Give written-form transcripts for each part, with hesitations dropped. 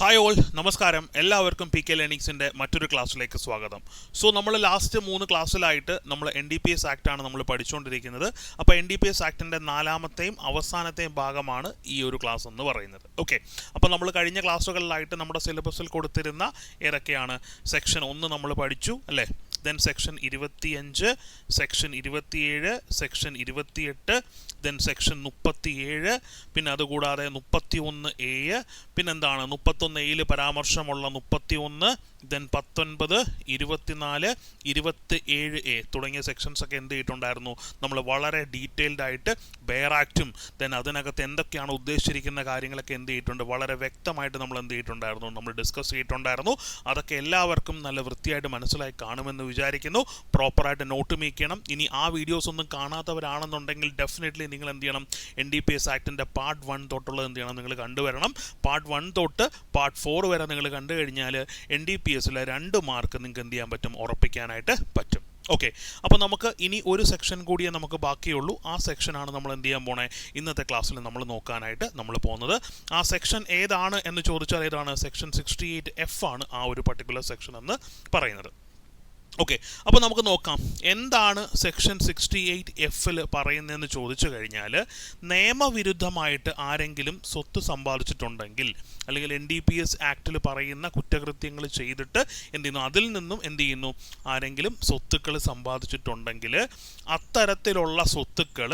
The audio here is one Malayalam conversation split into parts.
ഹായ് ഓൾ, നമസ്കാരം. എല്ലാവർക്കും പി കെ ലേണിങ്സിൻ്റെ മറ്റൊരു ക്ലാസ്സിലേക്ക് സ്വാഗതം. സോ നമ്മൾ ലാസ്റ്റ് 3 ക്ലാസ്സിലായിട്ട് നമ്മൾ NDPS ആക്റ്റാണ് നമ്മൾ പഠിച്ചുകൊണ്ടിരിക്കുന്നത്. അപ്പോൾ NDPS ആക്ടിൻ്റെ 4ാമത്തെയും അവസാനത്തെയും ഭാഗമാണ് ഈ ഒരു ക്ലാസ് എന്ന് പറയുന്നത്. ഓക്കെ, അപ്പോൾ നമ്മൾ കഴിഞ്ഞ ക്ലാസ്സുകളിലായിട്ട് നമ്മുടെ സിലബസിൽ കൊടുത്തിരുന്ന ഏതൊക്കെയാണ്? സെക്ഷൻ 1 നമ്മൾ പഠിച്ചു അല്ലേ? Then section 25, section 27, section 28, then section 37, പിന്നെ അതുകൂടാതെ 31A, പിന്നെന്താണ് 31A പരാമർശമുള്ള 31, ദെൻ 19, 24, 27A തുടങ്ങിയ സെക്ഷൻസ് ഒക്കെ എന്ത് ചെയ്തിട്ടുണ്ടായിരുന്നു? നമ്മൾ വളരെ ഡീറ്റെയിൽഡ് ആയിട്ട് ബെയർ ആക്റ്റും ദെൻ അതിനകത്ത് എന്തൊക്കെയാണ് ഉദ്ദേശിച്ചിരിക്കുന്ന കാര്യങ്ങളൊക്കെ എന്ത് ചെയ്തിട്ടുണ്ട്? വളരെ വ്യക്തമായിട്ട് നമ്മൾ എന്ത് ചെയ്തിട്ടുണ്ടായിരുന്നു? നമ്മൾ ഡിസ്കസ് ചെയ്തിട്ടുണ്ടായിരുന്നു. അതൊക്കെ എല്ലാവർക്കും നല്ല വൃത്തിയായിട്ട് മനസ്സിലായി കാണുമെന്ന് വിചാരിക്കുന്നു. പ്രോപ്പറായിട്ട് നോട്ട് മേക്ക് ചെയ്യണം. ഇനി ആ വീഡിയോസ് ഒന്നും കാണാത്തവരാണെന്നുണ്ടെങ്കിൽ ഡെഫിനറ്റ്ലി നിങ്ങൾ എന്ത് ചെയ്യണം? NDPS ആക്ടിൻ്റെ പാർട്ട് 1 തൊട്ടുള്ളത് എന്ത് ചെയ്യണം? നിങ്ങൾ കണ്ടുവരണം. പാർട്ട് 1 തൊട്ട് പാർട്ട് 4 വരെ നിങ്ങൾ കണ്ടു കഴിഞ്ഞാൽ NDPSലെ 2 മാർക്ക് നിങ്ങൾക്ക് എന്ത് ചെയ്യാൻ പറ്റും? ഉറപ്പിക്കാനായിട്ട് പറ്റും. ഓക്കെ, അപ്പോൾ നമുക്ക് ഇനി ഒരു സെക്ഷൻ കൂടിയേ നമുക്ക് ബാക്കിയുള്ളൂ. ആ സെക്ഷനാണ് നമ്മൾ എന്ത് ചെയ്യാൻ പോണേ? ഇന്നത്തെ ക്ലാസ്സിൽ നമ്മൾ നോക്കാനായിട്ട് നമ്മൾ പോകുന്നത്. ആ സെക്ഷൻ ഏതാണ് എന്ന് ചോദിച്ചാൽ ഏതാണ്? സെക്ഷൻ 68F ആണ് ആ ഒരു പർട്ടിക്കുലർ സെക്ഷൻ എന്ന് പറയുന്നത്. ഓക്കെ, അപ്പോൾ നമുക്ക് നോക്കാം എന്താണ് സെക്ഷൻ 68Fൽ പറയുന്നതെന്ന് ചോദിച്ചു കഴിഞ്ഞാൽ, നിയമവിരുദ്ധമായിട്ട് ആരെങ്കിലും സ്വത്ത് സമ്പാദിച്ചിട്ടുണ്ടെങ്കിൽ അല്ലെങ്കിൽ NDPS ആക്ടിൽ പറയുന്ന കുറ്റകൃത്യങ്ങൾ ചെയ്തിട്ട് എന്ത് ചെയ്യുന്നു? അതിൽ നിന്നും എന്ത് ചെയ്യുന്നു? ആരെങ്കിലും സ്വത്തുക്കൾ സമ്പാദിച്ചിട്ടുണ്ടെങ്കിൽ അത്തരത്തിലുള്ള സ്വത്തുക്കൾ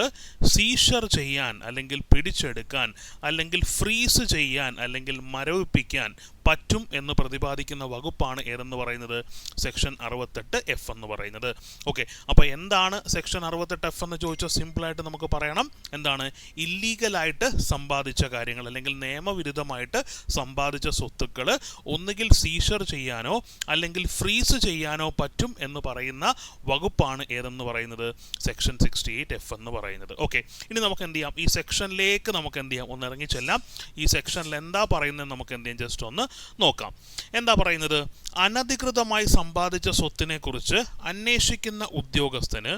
സീഷർ ചെയ്യാൻ അല്ലെങ്കിൽ പിടിച്ചെടുക്കാൻ അല്ലെങ്കിൽ ഫ്രീസ് ചെയ്യാൻ അല്ലെങ്കിൽ മരവിപ്പിക്കാൻ പറ്റും എന്ന് പ്രതിപാദിക്കുന്ന വകുപ്പാണ് ഏതെന്ന് പറയുന്നത്? സെക്ഷൻ 68F എന്ന് പറയുന്നത്. ഓക്കെ, അപ്പോൾ എന്താണ് സെക്ഷൻ 68F എന്ന് ചോദിച്ചാൽ സിമ്പിളായിട്ട് നമുക്ക് പറയണം. എന്താണ്? ഇല്ലീഗലായിട്ട് സമ്പാദിച്ച കാര്യങ്ങൾ അല്ലെങ്കിൽ നിയമവിരുദ്ധമായിട്ട് സമ്പാദിച്ച സ്വത്തുക്കൾ ഒന്നുകിൽ സീഷർ ചെയ്യാനോ അല്ലെങ്കിൽ ഫ്രീസ് ചെയ്യാനോ പറ്റും എന്ന് പറയുന്ന വകുപ്പാണ് ഏതെന്ന് പറയുന്നത്? സെക്ഷൻ 68F എന്ന് പറയുന്നത്. ഓക്കെ, ഇനി നമുക്ക് എന്ത് ചെയ്യാം? ഈ സെക്ഷനിലേക്ക് നമുക്ക് എന്ത് ചെയ്യാം? ഒന്ന് ഇറങ്ങിച്ചെല്ലാം. ഈ സെക്ഷനിൽ എന്താ പറയുന്നത് നമുക്ക് എന്ത് ചെയ്യാം? ജസ്റ്റ് ഒന്ന് നോക്കാം. എന്താ പറയുന്നത്? അനധികൃതമായി സമ്പാദിച്ച സ്വത്തിനെ കുറിച്ച് അന്വേഷിക്കുന്ന ഉദ്യോഗസ്ഥന്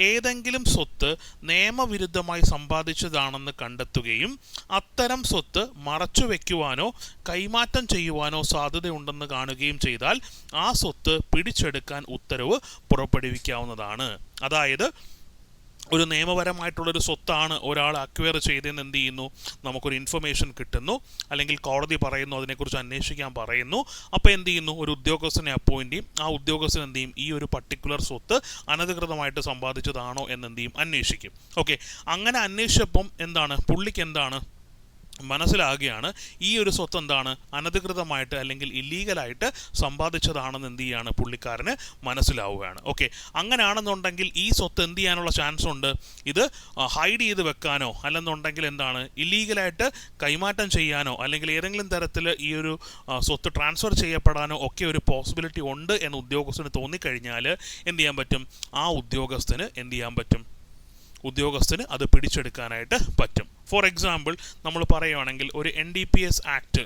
ഏതെങ്കിലും സ്വത്ത് നിയമവിരുദ്ധമായി സമ്പാദിച്ചതാണെന്ന് കണ്ടെത്തുകയും അത്തരം സ്വത്ത് മറച്ചുവെക്കുവാനോ കൈമാറ്റം ചെയ്യുവാനോ സാധ്യതയുണ്ടെന്ന് കാണുകയും ചെയ്താൽ ആ സ്വത്ത് പിടിച്ചെടുക്കാൻ ഉത്തരവ് പുറപ്പെടുവിക്കാവുന്നതാണ്. അതായത് ഒരു നിയമപരമായിട്ടുള്ളൊരു സ്വത്താണ് ഒരാൾ അക്വയർ ചെയ്തതെന്ന് എന്ത് ചെയ്യുന്നു? നമുക്കൊരു ഇൻഫർമേഷൻ കിട്ടുന്നു അല്ലെങ്കിൽ കോടതി പറയുന്നു, അതിനെക്കുറിച്ച് അന്വേഷിക്കാൻ പറയുന്നു. അപ്പോൾ എന്ത് ചെയ്യുന്നു? ഒരു ഉദ്യോഗസ്ഥനെ അപ്പോയിൻ്റ് ചെയ്യും. ആ ഉദ്യോഗസ്ഥൻ എന്ത് ചെയ്യും? ഈ ഒരു പർട്ടിക്കുലർ സ്വത്ത് അനധികൃതമായിട്ട് സമ്പാദിച്ചതാണോ എന്ന് എന്ത് ചെയ്യും? അന്വേഷിക്കും. ഓക്കെ, അങ്ങനെ അന്വേഷിച്ചപ്പം എന്താണ്? പുള്ളിക്ക് എന്താണ് മനസ്സിലാകുകയാണ് ഈ ഒരു സ്വത്ത് എന്താണ്? അനധികൃതമായിട്ട് അല്ലെങ്കിൽ ഇല്ലീഗലായിട്ട് സമ്പാദിച്ചതാണെന്ന് എന്ത് ചെയ്യാണ്? പുള്ളിക്കാരന് മനസ്സിലാവുകയാണ്. ഓക്കെ, അങ്ങനെയാണെന്നുണ്ടെങ്കിൽ ഈ സ്വത്ത് എന്ത് ചെയ്യാനുള്ള ചാൻസ് ഉണ്ട്? ഇത് ഹൈഡ് ചെയ്ത് വെക്കാനോ അല്ലെന്നുണ്ടെങ്കിൽ എന്താണ്? ഇല്ലീഗലായിട്ട് കൈമാറ്റം ചെയ്യാനോ അല്ലെങ്കിൽ ഏതെങ്കിലും തരത്തിൽ ഈ ഒരു സ്വത്ത് ട്രാൻസ്ഫർ ചെയ്യപ്പെടാനോ ഒക്കെ ഒരു പോസിബിലിറ്റി ഉണ്ട് എന്ന് ഉദ്യോഗസ്ഥന് തോന്നിക്കഴിഞ്ഞാൽ എന്ത് ചെയ്യാൻ പറ്റും? ആ ഉദ്യോഗസ്ഥന് എന്ത് ചെയ്യാൻ പറ്റും? ഉദ്യോഗസ്ഥന് അത് പിടിച്ചെടുക്കാനായിട്ട് പറ്റും. ഫോർ എക്സാമ്പിൾ നമ്മൾ പറയുകയാണെങ്കിൽ ഒരു NDPS ആക്ട്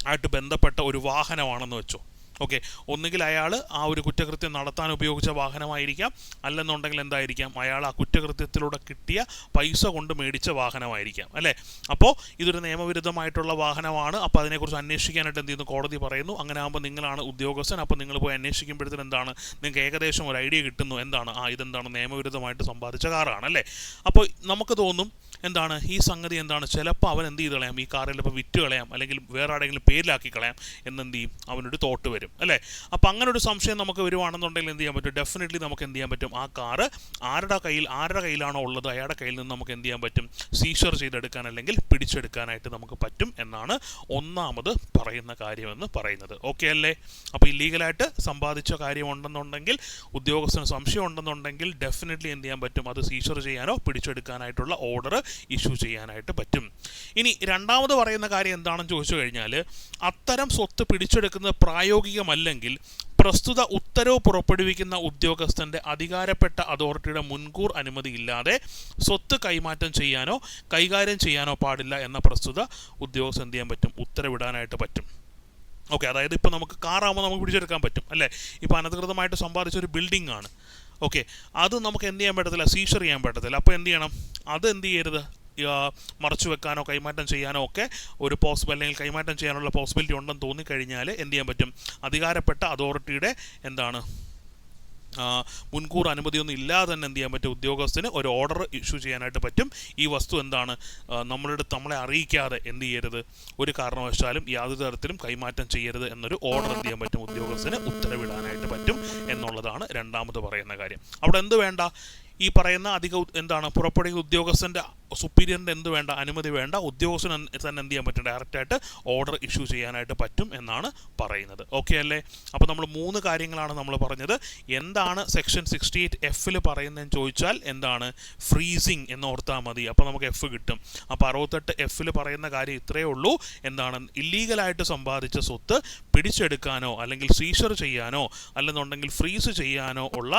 ആയിട്ട് ബന്ധപ്പെട്ട ഒരു വാഹനമാണെന്ന് വെച്ചോ. ഓക്കെ, ഒന്നുകിൽ അയാൾ ആ ഒരു കുറ്റകൃത്യം നടത്താൻ ഉപയോഗിച്ച വാഹനമായിരിക്കാം, അല്ലെന്നുണ്ടെങ്കിൽ എന്തായിരിക്കാം? അയാൾ ആ കുറ്റകൃത്യത്തിലൂടെ കിട്ടിയ പൈസ കൊണ്ട് മേടിച്ച വാഹനമായിരിക്കാം അല്ലേ? അപ്പോൾ ഇതൊരു നിയമവിരുദ്ധമായിട്ടുള്ള വാഹനമാണ്. അപ്പോൾ അതിനെക്കുറിച്ച് അന്വേഷിക്കാനായിട്ട് എന്ത് ചെയ്യുന്നു? കോടതി പറയുന്നു. അങ്ങനെ ആകുമ്പോൾ നിങ്ങളാണ് ഉദ്യോഗസ്ഥൻ. അപ്പോൾ നിങ്ങൾ പോയി അന്വേഷിക്കുമ്പോഴത്തേന് എന്താണ്? നിങ്ങൾക്ക് ഏകദേശം ഒരു ഐഡിയ കിട്ടുന്നു. എന്താണ്? ഇതെന്താണ്? നിയമവിരുദ്ധമായിട്ട് സമ്പാദിച്ച കാറാണ് അല്ലേ? അപ്പോൾ നമുക്ക് തോന്നും എന്താണ്? ഈ സംഗതി എന്താണ്? ചിലപ്പോൾ അവൻ എന്ത് ചെയ്ത് കളയാം? ഈ കാറിൽ ഇപ്പോൾ വിറ്റ് കളയാം അല്ലെങ്കിൽ വേറെ ആരെങ്കിലും പേരിലാക്കി കളയാം എന്നെന്ത് ചെയ്യും? അവനൊരു തോട്ട് വരും അല്ലേ? അപ്പോൾ അങ്ങനെ ഒരു സംശയം നമുക്ക് വരുവാണെന്നുണ്ടെങ്കിൽ എന്ത് ചെയ്യാൻ പറ്റും? ഡെഫിനറ്റ്ലി നമുക്ക് എന്ത് ചെയ്യാൻ പറ്റും? ആ കാറ് ആരുടെ കയ്യിലാണോ ഉള്ളത് അയാളുടെ കയ്യിൽ നിന്ന് നമുക്ക് എന്ത് ചെയ്യാൻ പറ്റും? സീഷർ ചെയ്തെടുക്കാൻ അല്ലെങ്കിൽ പിടിച്ചെടുക്കാനായിട്ട് നമുക്ക് പറ്റും എന്നാണ് ഒന്നാമത് പറയുന്ന കാര്യമെന്ന് പറയുന്നത്. ഓക്കെ അല്ലേ? അപ്പോൾ ഇല്ലീഗലായിട്ട് സമ്പാദിച്ച കാര്യമുണ്ടെന്നുണ്ടെങ്കിൽ ഉദ്യോഗസ്ഥന് സംശയം ഉണ്ടെന്നുണ്ടെങ്കിൽ ഡെഫിനറ്റ്ലി എന്ത് ചെയ്യാൻ പറ്റും? അത് സീഷർ ചെയ്യാനോ പിടിച്ചെടുക്കാനായിട്ടുള്ള ഓർഡർ ഇഷ്യൂ ചെയ്യാനായിട്ട് പറ്റും. ഇനി രണ്ടാമത് പറയുന്ന കാര്യം എന്താണെന്ന് ചോദിച്ചു കഴിഞ്ഞാൽ, അത്തരം സ്വത്ത് പിടിച്ചെടുക്കുന്നത് പ്രായോഗികമല്ലെങ്കിൽ പ്രസ്തുത ഉത്തരവ് പുറപ്പെടുവിക്കുന്ന ഉദ്യോഗസ്ഥൻ്റെ അധികാരപ്പെട്ട അതോറിറ്റിയുടെ മുൻകൂർ അനുമതിയില്ലാതെ സ്വത്ത് കൈമാറ്റം ചെയ്യാനോ കൈകാര്യം ചെയ്യാനോ പാടില്ല എന്ന പ്രസ്തുത ഉദ്യോഗസ്ഥൻ എന്ത് ചെയ്യാൻ പറ്റും? ഉത്തരവിടാനായിട്ട് പറ്റും. ഓക്കെ, അതായത് ഇപ്പോൾ നമുക്ക് കാറാകുമ്പോൾ നമുക്ക് പിടിച്ചെടുക്കാൻ പറ്റും അല്ലേ? ഇപ്പോൾ അനധികൃതമായിട്ട് സമ്പാദിച്ച ഒരു ബിൽഡിംഗ് ആണ്. ഓക്കെ, അത് നമുക്ക് എന്ത് ചെയ്യാൻ പറ്റത്തില്ല? സീഷർ ചെയ്യാൻ പറ്റത്തില്ല. അപ്പോൾ എന്ത് ചെയ്യണം? അത് എന്ത് ചെയ്യരുത്? മറച്ചു വെക്കാനോ കൈമാറ്റം ചെയ്യാനോ ഒക്കെ ഒരു അല്ലെങ്കിൽ കൈമാറ്റം ചെയ്യാനുള്ള പോസിബിലിറ്റി ഉണ്ടെന്ന് തോന്നിക്കഴിഞ്ഞാൽ എന്ത് ചെയ്യാൻ പറ്റും? അധികാരപ്പെട്ട അതോറിറ്റിയുടെ എന്താണ് മുൻകൂർ അനുമതിയൊന്നും ഇല്ലാതെ തന്നെ എന്ത് ചെയ്യാൻ പറ്റും? ഉദ്യോഗസ്ഥന് ഒരു ഓർഡർ ഇഷ്യൂ ചെയ്യാനായിട്ട് പറ്റും. ഈ വസ്തു എന്താണ് നമ്മളെ അറിയിക്കാതെ എന്ത് ചെയ്യരുത്, ഒരു കാരണവശാലും യാതൊരു തരത്തിലും കൈമാറ്റം ചെയ്യരുത് എന്നൊരു ഓർഡർ എന്ത് ചെയ്യാൻ പറ്റും? ഉദ്യോഗസ്ഥന് ഉത്തരവിടാനായിട്ട് പറ്റും എന്നുള്ളതാണ് രണ്ടാമത് പറയുന്ന കാര്യം. അവിടെ എന്ത് വേണ്ട? ഈ പറയുന്ന പുറപ്പെടുവിക്കുന്ന ഉദ്യോഗസ്ഥൻ്റെ സുപ്പീരിയറിൻ്റെ എന്ത് വേണ്ട? അനുമതി വേണ്ട. ഉദ്യോഗസ്ഥന് തന്നെ എന്ത് ചെയ്യാൻ പറ്റും? ഡയറക്റ്റായിട്ട് ഓർഡർ ഇഷ്യൂ ചെയ്യാനായിട്ട് പറ്റും എന്നാണ് പറയുന്നത്. ഓക്കെ അല്ലേ? അപ്പോൾ നമ്മൾ 3 കാര്യങ്ങളാണ് നമ്മൾ പറഞ്ഞത്. എന്താണ് സെക്ഷൻ 68F പറയുന്നതെന്ന് ചോദിച്ചാൽ എന്താണ്? ഫ്രീസിങ് എന്ന് ഓർത്താൽ മതി. അപ്പോൾ നമുക്ക് F കിട്ടും. അപ്പോൾ 68F പറയുന്ന കാര്യം ഇത്രയേ ഉള്ളൂ. എന്താണ്? ഇല്ലീഗലായിട്ട് സമ്പാദിച്ച സ്വത്ത് പിടിച്ചെടുക്കാനോ അല്ലെങ്കിൽ സീഷർ ചെയ്യാനോ അല്ലെന്നുണ്ടെങ്കിൽ ഫ്രീസ് ചെയ്യാനോ ഉള്ള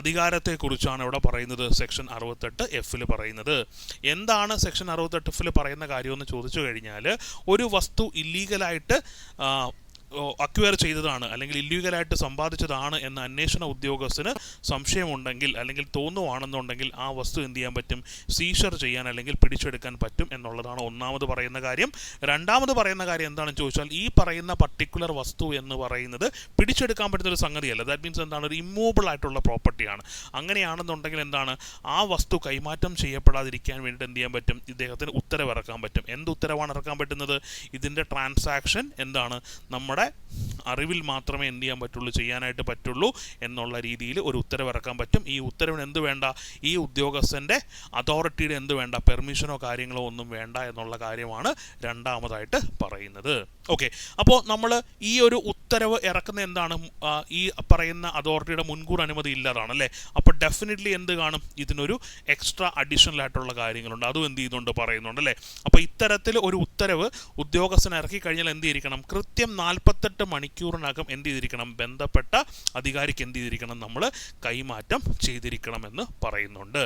അധികാരത്തെക്കുറിച്ചാണ് ഇവിടെ പറയുന്നത് സെക്ഷൻ 68F പറയുന്നത്. എന്താണ് സെക്ഷൻ 68F പറയുന്ന കാര്യമെന്ന് ചോദിച്ചു കഴിഞ്ഞാൽ, ഒരു വസ്തു ഇല്ലീഗലായിട്ട് അക്വയർ ചെയ്തതാണ് അല്ലെങ്കിൽ ഇല്ലീഗലായിട്ട് സമ്പാദിച്ചതാണ് എന്ന അന്വേഷണ ഉദ്യോഗസ്ഥന് സംശയമുണ്ടെങ്കിൽ അല്ലെങ്കിൽ തോന്നുവാണെന്നുണ്ടെങ്കിൽ ആ വസ്തു എന്ത് ചെയ്യാൻ പറ്റും? സീഷർ ചെയ്യാൻ അല്ലെങ്കിൽ പിടിച്ചെടുക്കാൻ പറ്റും എന്നുള്ളതാണ് ഒന്നാമത് പറയുന്ന കാര്യം. രണ്ടാമത് പറയുന്ന കാര്യം എന്താണെന്ന് ചോദിച്ചാൽ, ഈ പറയുന്ന പർട്ടിക്കുലർ വസ്തു എന്ന് പറയുന്നത് പിടിച്ചെടുക്കാൻ പറ്റുന്ന ഒരു സംഗതിയല്ല. ദാറ്റ് മീൻസ് എന്താണ്? ഒരു ഇമ്മൂവബിൾ ആയിട്ടുള്ള പ്രോപ്പർട്ടിയാണ്. അങ്ങനെയാണെന്നുണ്ടെങ്കിൽ എന്താണ്? ആ വസ്തു കൈമാറ്റം ചെയ്യപ്പെടാതിരിക്കാൻ വേണ്ടിയിട്ട് എന്ത് ചെയ്യാൻ പറ്റും? ഇദ്ദേഹത്തിന് ഉത്തരവിറക്കാൻ പറ്റും. എന്ത് ഉത്തരവാണ് ഇറക്കാൻ പറ്റുന്നത്? ഇതിൻ്റെ ട്രാൻസാക്ഷൻ എന്താണ്? നമ്മുടെ അറിവിൽ മാത്രമേ എന്ത് ചെയ്യാൻ പറ്റുള്ളൂ, ചെയ്യാനായിട്ട് പറ്റുള്ളൂ എന്നുള്ള രീതിയിൽ ഒരു ഉത്തരവിറക്കാൻ പറ്റും. ഈ ഉത്തരവിന് എന്ത് വേണ്ട? ഈ ഉദ്യോഗസ്ഥൻ്റെ അതോറിറ്റിയുടെ എന്ത് വേണ്ട? പെർമിഷനോ കാര്യങ്ങളോ ഒന്നും വേണ്ട എന്നുള്ള കാര്യമാണ് രണ്ടാമതായിട്ട് പറയുന്നത്. ഓക്കെ, അപ്പോൾ നമ്മൾ ഈ ഒരു ഉത്തരവ് ഇറക്കുന്ന എന്താണ്? ഈ പറയുന്ന അതോറിറ്റിയുടെ മുൻകൂർ അനുമതി ഇല്ലാതാണ് അല്ലേ? അപ്പോൾ ഡെഫിനറ്റ്ലി എന്ത് കാണും? ഇതിനൊരു എക്സ്ട്രാ അഡീഷണൽ ആയിട്ടുള്ള കാര്യങ്ങളുണ്ട്. അതും എന്ത് ചെയ്യുന്നുണ്ട്? പറയുന്നുണ്ട് അല്ലേ? അപ്പോൾ ഇത്തരത്തിൽ ഒരു ഉത്തരവ് ഉദ്യോഗസ്ഥൻ ഇറക്കി കഴിഞ്ഞാൽ എന്ത് ചെയ്തിരിക്കണം? കൃത്യം 48 മണിക്കൂറിനകം എന്ത് ചെയ്തിരിക്കണം? ബന്ധപ്പെട്ട അധികാരിക്ക് എന്ത് ചെയ്തിരിക്കണം? നമ്മൾ കൈമാറ്റം ചെയ്തിരിക്കണമെന്ന് പറയുന്നുണ്ട്.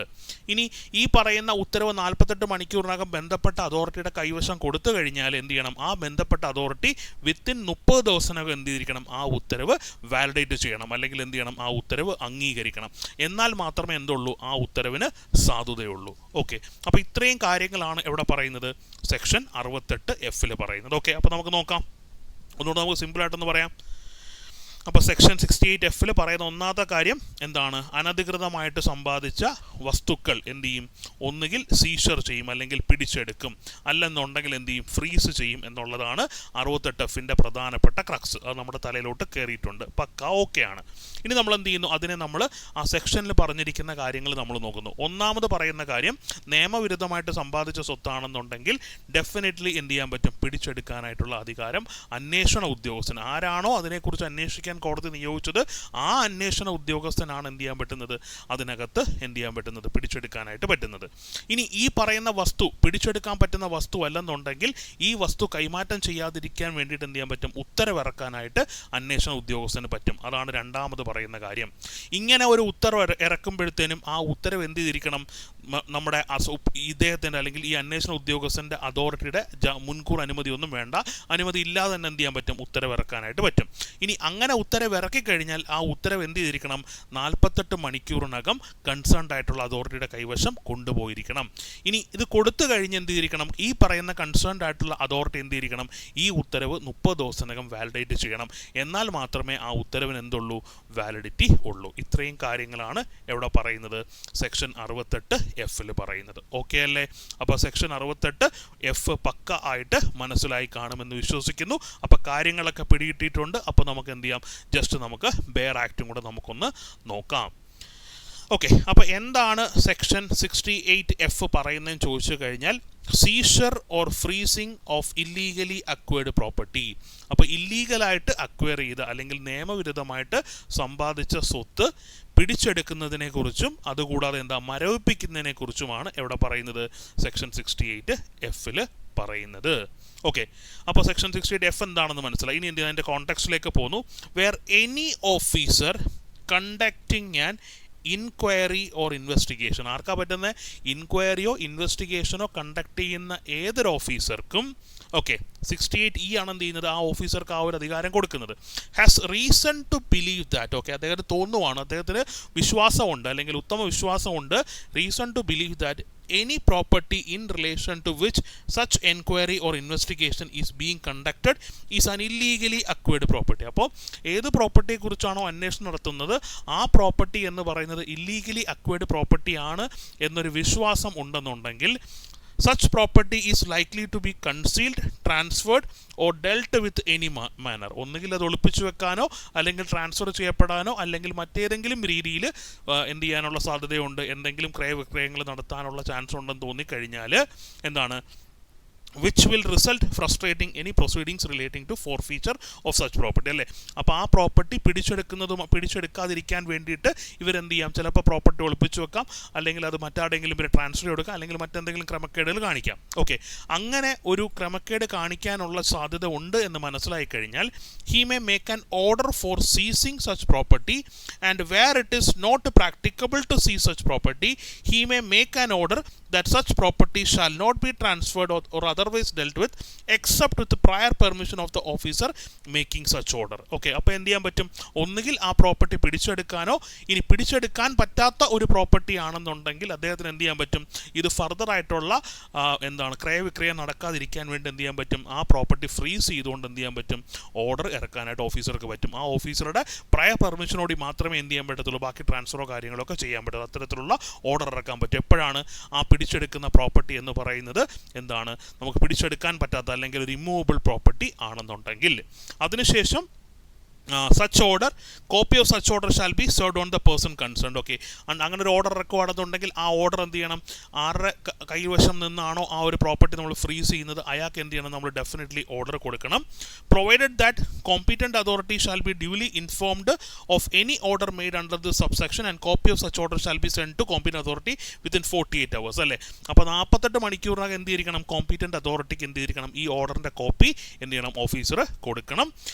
ഇനി ഈ പറയുന്ന ഉത്തരവ് 48 മണിക്കൂറിനകം ബന്ധപ്പെട്ട അതോറിറ്റിയുടെ കൈവശം കൊടുത്തു കഴിഞ്ഞാൽ എന്ത് ചെയ്യണം? ആ ബന്ധപ്പെട്ട അതോറിറ്റി വിത്തിൻ 30 ദിവസത്തിനകം എന്ത് ചെയ്തിരിക്കണം? ആ ഉത്തരവ് വാലിഡേറ്റ് ചെയ്യണം, അല്ലെങ്കിൽ എന്ത് ചെയ്യണം? ആ ഉത്തരവ് അംഗീകരിക്കണം. എന്നാൽ മാത്രമേ എന്തുള്ളൂ? ആ ഉത്തരവിന് സാധുതയുള്ളൂ. ഓക്കെ, അപ്പോൾ ഇത്രയും കാര്യങ്ങളാണ് ഇവിടെ പറയുന്നത് സെക്ഷൻ 68F പറയുന്നത്. ഓക്കെ, അപ്പോൾ നമുക്ക് നോക്കാം. ഒന്നുകൂടെ നമുക്ക് സിമ്പിളായിട്ടൊന്ന് പറയാം. അപ്പോൾ സെക്ഷൻ 68F പറയുന്ന ഒന്നാമത്തെ കാര്യം എന്താണ്? അനധികൃതമായിട്ട് സമ്പാദിച്ച വസ്തുക്കൾ എന്ത് ചെയ്യും? ഒന്നുകിൽ സീഷർ ചെയ്യും അല്ലെങ്കിൽ പിടിച്ചെടുക്കും, അല്ലെന്നുണ്ടെങ്കിൽ എന്ത് ചെയ്യും? ഫ്രീസ് ചെയ്യും എന്നുള്ളതാണ് 68F പ്രധാനപ്പെട്ട ക്രക്സ്. അത് നമ്മുടെ തലയിലോട്ട് കയറിയിട്ടുണ്ട്. പക്ക ഓക്കെയാണ്. ഇനി നമ്മൾ എന്ത് ചെയ്യുന്നു? അതിനെ നമ്മൾ ആ സെക്ഷനിൽ പറഞ്ഞിരിക്കുന്ന കാര്യങ്ങൾ നമ്മൾ നോക്കുന്നു. ഒന്നാമത് പറയുന്ന കാര്യം, നിയമവിരുദ്ധമായിട്ട് സമ്പാദിച്ച സ്വത്താണെന്നുണ്ടെങ്കിൽ ഡെഫിനറ്റ്ലി എന്ത് ചെയ്യാൻ പറ്റും? പിടിച്ചെടുക്കാനായിട്ടുള്ള അധികാരം അന്വേഷണ ഉദ്യോഗസ്ഥന്, ആരാണോ അതിനെക്കുറിച്ച് അന്വേഷിക്കാൻ കോടതി നിയോഗിച്ചത്, ആ അന്വേഷണ ഉദ്യോഗസ്ഥനാണ് എന്ത് ചെയ്യാൻ പറ്റുന്നത്? അതിനകത്ത് എന്ത് ചെയ്യാൻ പറ്റുന്നത്? പിടിച്ചെടുക്കാനായിട്ട് പറ്റുന്നത്. ഇനി ഈ പറയുന്ന വസ്തു പിടിച്ചെടുക്കാൻ പറ്റുന്ന വസ്തു അല്ലെന്നുണ്ടെങ്കിൽ ഈ വസ്തു കൈമാറ്റം ചെയ്യാതിരിക്കാൻ വേണ്ടിയിട്ട് എന്ത് ചെയ്യാൻ പറ്റും? ഉത്തരവിറക്കാനായിട്ട് അന്വേഷണ ഉദ്യോഗസ്ഥന് പറ്റും. അതാണ് രണ്ടാമത് പറയുന്ന കാര്യം. ഇങ്ങനെ ഒരു ഉത്തരവ് ഇറക്കുമ്പോഴത്തേനും ആ ഉത്തരവ് എന്ത് ചെയ്തിരിക്കണം? നമ്മുടെ ഇദ്ദേഹത്തിൻ്റെ അല്ലെങ്കിൽ ഈ അന്വേഷണ ഉദ്യോഗസ്ഥൻ്റെ അതോറിറ്റിയുടെ മുൻകൂർ അനുമതിയൊന്നും വേണ്ട. അനുമതി ഇല്ലാതെ തന്നെ എന്ത് ചെയ്യാൻ പറ്റും? ഉത്തരവിറക്കാനായിട്ട് പറ്റും. ഇനി അങ്ങനെ ഉത്തരവ് ഇറക്കി കഴിഞ്ഞാൽ ആ ഉത്തരവ് എന്ത് ചെയ്തിരിക്കണം? 48 മണിക്കൂറിനകം കൺസേൺഡ് ആയിട്ടുള്ള അതോറിറ്റിയുടെ കൈവശം കൊണ്ടുപോയിരിക്കണം. ഇനി ഇത് കൊടുത്തു കഴിഞ്ഞ് എന്ത് ചെയ്തിരിക്കണം? ഈ പറയുന്ന കൺസേൺഡ് ആയിട്ടുള്ള അതോറിറ്റി എന്ത് ചെയ്തിരിക്കണം? ഈ ഉത്തരവ് 30 ദിവസത്തിനകം വാലിഡേറ്റ് ചെയ്യണം. എന്നാൽ മാത്രമേ ആ ഉത്തരവിന് എന്തുള്ളൂ? വാലിഡിറ്റി ഉള്ളൂ. ഇത്രയും കാര്യങ്ങളാണ് എവിടെ പറയുന്നത്? സെക്ഷൻ 68F പറയുന്നത്. ഓക്കെ അല്ലേ? അപ്പോൾ സെക്ഷൻ 68F പക്ക ആയിട്ട് മനസ്സിലായി കാണുമെന്ന് വിശ്വസിക്കുന്നു. അപ്പോൾ കാര്യങ്ങളൊക്കെ പിടികിട്ടിയിട്ടുണ്ട്. അപ്പോൾ നമുക്ക് എന്ത് ചെയ്യാം? ജസ്റ്റ് നമുക്ക് ബെയർ ആക്റ്റും കൂടെ നമുക്കൊന്ന് നോക്കാം. ഓക്കെ, അപ്പോൾ എന്താണ് സെക്ഷൻ 68F പറയുന്നതെന്ന് ചോദിച്ചു കഴിഞ്ഞാൽ, seizure or freezing of illegally acquired property. അപ്പോൾ ഇല്ലീഗലായിട്ട് അക്വയർ ചെയ്ത അല്ലെങ്കിൽ നിയമവിരുദ്ധമായിട്ട് സമ്പാദിച്ച സ്വത്ത് പിടിച്ചെടുക്കുന്നതിനെ കുറിച്ചും അതുകൂടാതെ മരവിപ്പിക്കുന്നതിനെ കുറിച്ചുമാണ് എവിടെ പറയുന്നത്? സെക്ഷൻ 68F പറയുന്നത്. ഓക്കെ, അപ്പോൾ സെക്ഷൻ 68F എന്താണെന്ന് മനസ്സിലായി. ഇനി എന്ത് ചെയ്യുക? അതിൻ്റെ കോണ്ടെക്സ്റ്റിലേക്ക് പോന്നു. Where any officer conducting an inquiry or investigation. ആർക്കാ പറ്റുന്നത്? ഇൻക്വയറിയോ ഇൻവെസ്റ്റിഗേഷനോ കണ്ടക്ട് ചെയ്യുന്ന ഏതൊരു ഓഫീസർക്കും ഓക്കെ 68E ആണ് എന്ത് ചെയ്യുന്നത്? ആ ഓഫീസർക്ക് ആ ഒരു അധികാരം കൊടുക്കുന്നത്. Has reason to believe that. Okay, അദ്ദേഹത്തിന് തോന്നുവാണ്, അദ്ദേഹത്തിന് വിശ്വാസമുണ്ട് അല്ലെങ്കിൽ ഉത്തമ വിശ്വാസമുണ്ട്, reason to believe that any property in relation to which such enquiry or investigation is being conducted is an illegally acquired property. അപ്പോൾ ഏത് പ്രോപ്പർട്ടിയെ കുറിച്ചാണോ അന്വേഷണം നടത്തുന്നത് ആ പ്രോപ്പർട്ടി എന്ന് പറയുന്നത് ഇല്ലീഗലി അക്വയർഡ് പ്രോപ്പർട്ടി ആണ് എന്നൊരു വിശ്വാസം ഉണ്ടെന്നുണ്ടെങ്കിൽ such property is likely to be concealed, transferred or dealt with any manner. ഒന്നുകിൽ അത് ഒളിപ്പിച്ചു വെക്കാനോ അല്ലെങ്കിൽ ട്രാൻസ്ഫർ ചെയ്യപ്പെടാനോ അല്ലെങ്കിൽ മറ്റേതെങ്കിലും രീതിയിൽ എന്ത് ചെയ്യാനുള്ള സാധ്യതയുണ്ട്, എന്തെങ്കിലും ക്രയവിക്രയങ്ങൾ നടത്താനുള്ള ചാൻസ് ഉണ്ടെന്ന് തോന്നിക്കഴിഞ്ഞാൽ എന്താണ്, which will result frustrating any proceedings relating to forfeiture of such property. അല്ലേ, അപ്പോൾ ആ പ്രോപ്പർട്ടി പിടിച്ചെടുക്കാതിരിക്കാൻ വേണ്ടിയിട്ട് ഇവരെന്ത് ചെയ്യാം, ചിലപ്പോൾ പ്രോപ്പർട്ടി ഒളിപ്പിച്ചു വെക്കാം, അല്ലെങ്കിൽ അത് മറ്റാരെങ്കിലും ഇവരെ ട്രാൻസ്ഫർ കൊടുക്കാം, അല്ലെങ്കിൽ മറ്റെന്തെങ്കിലും ക്രമക്കേടുകൾ കാണിക്കാം. ഓക്കെ, അങ്ങനെ ഒരു ക്രമക്കേട് കാണിക്കാനുള്ള സാധ്യത ഉണ്ട് എന്ന് മനസ്സിലായി കഴിഞ്ഞാൽ he may make an order for seizing such property, and where it is not practicable to seize such property, he may make an order that such property shall not be transferred or otherwise dealt with except with the prior permission of the officer making such order. Okay, അപ്പോൾ എന്ത് ചെയ്യാൻ പറ്റും, ഒന്നുകിൽ ആ പ്രോപ്പർട്ടി പിടിച്ചെടുക്കാനോ, ഇനി പിടിച്ചെടുക്കാൻ പറ്റാത്ത ഒരു പ്രോപ്പർട്ടി ആണെന്നുണ്ടെങ്കിൽ അദ്ദേഹത്തിന് എന്ത് ചെയ്യാൻ പറ്റും, ഇത് ഫർദർ ആയിട്ടുള്ള ക്രയവിക്രയം നടക്കാതിരിക്കാൻ വേണ്ടി എന്ത് ചെയ്യാൻ പറ്റും, ആ പ്രോപ്പർട്ടി ഫ്രീസ് ചെയ്തുകൊണ്ട് എന്ത് ചെയ്യാൻ പറ്റും, ഓർഡർ ഇറക്കാനായിട്ട് ഓഫീസർക്ക് പറ്റും. ആ ഓഫീസറുടെ പ്രയർ പെർമിഷനോട് മാത്രമേ എന്ത് ചെയ്യാൻ പറ്റത്തുള്ളൂ, ബാക്കി ട്രാൻസ്ഫറോ കാര്യങ്ങളൊക്കെ ചെയ്യാൻ പറ്റും. അത്തരത്തിലുള്ള ഓർഡർ ഇറക്കാൻ പറ്റും. എപ്പോഴാണ് ആ പിടിച്ചെടുക്കുന്ന പ്രോപ്പർട്ടി എന്ന് പറയുന്നത് എന്താണ്, നമുക്ക് പിടിച്ചെടുക്കാൻ പറ്റാത്ത അല്ലെങ്കിൽ ഒരു ഇമ്മൂവബിൾ പ്രോപ്പർട്ടി ആണെന്നുണ്ടെങ്കിൽ. അതിനുശേഷം such order, copy of such order shall be served on the person concerned. Okay, അങ്ങനെ ഒരു ഓർഡർ ഇറക്കുവാണെന്നുണ്ടെങ്കിൽ ആ ഓർഡർ എന്ത് ചെയ്യണം, ആരുടെ കൈവശം നിന്നാണോ ആ ഒരു പ്രോപ്പർട്ടി നമ്മൾ ഫ്രീസ് ചെയ്യുന്നത് അയാൾക്ക് എന്ത് ചെയ്യണം, നമ്മൾ ഡെഫിനറ്റ്ലി ഓർഡർ കൊടുക്കണം. Provided that competent authority shall be duly informed of any order made under this subsection and copy of such order shall be send to competent authority within 48 hours. അല്ലേ, അപ്പോൾ 48 മണിക്കൂറിനകം എന്ത് ചെയ്തിരിക്കണം, കോമ്പീറ്റന്റ് അതോറിറ്റിക്ക് എന്ത് ചെയ്തിരിക്കണം, ഈ ഓർഡറിന്റെ കോപ്പി എന്ത് ചെയ്യണം, ഓഫീസർ കൊടുക്കണം.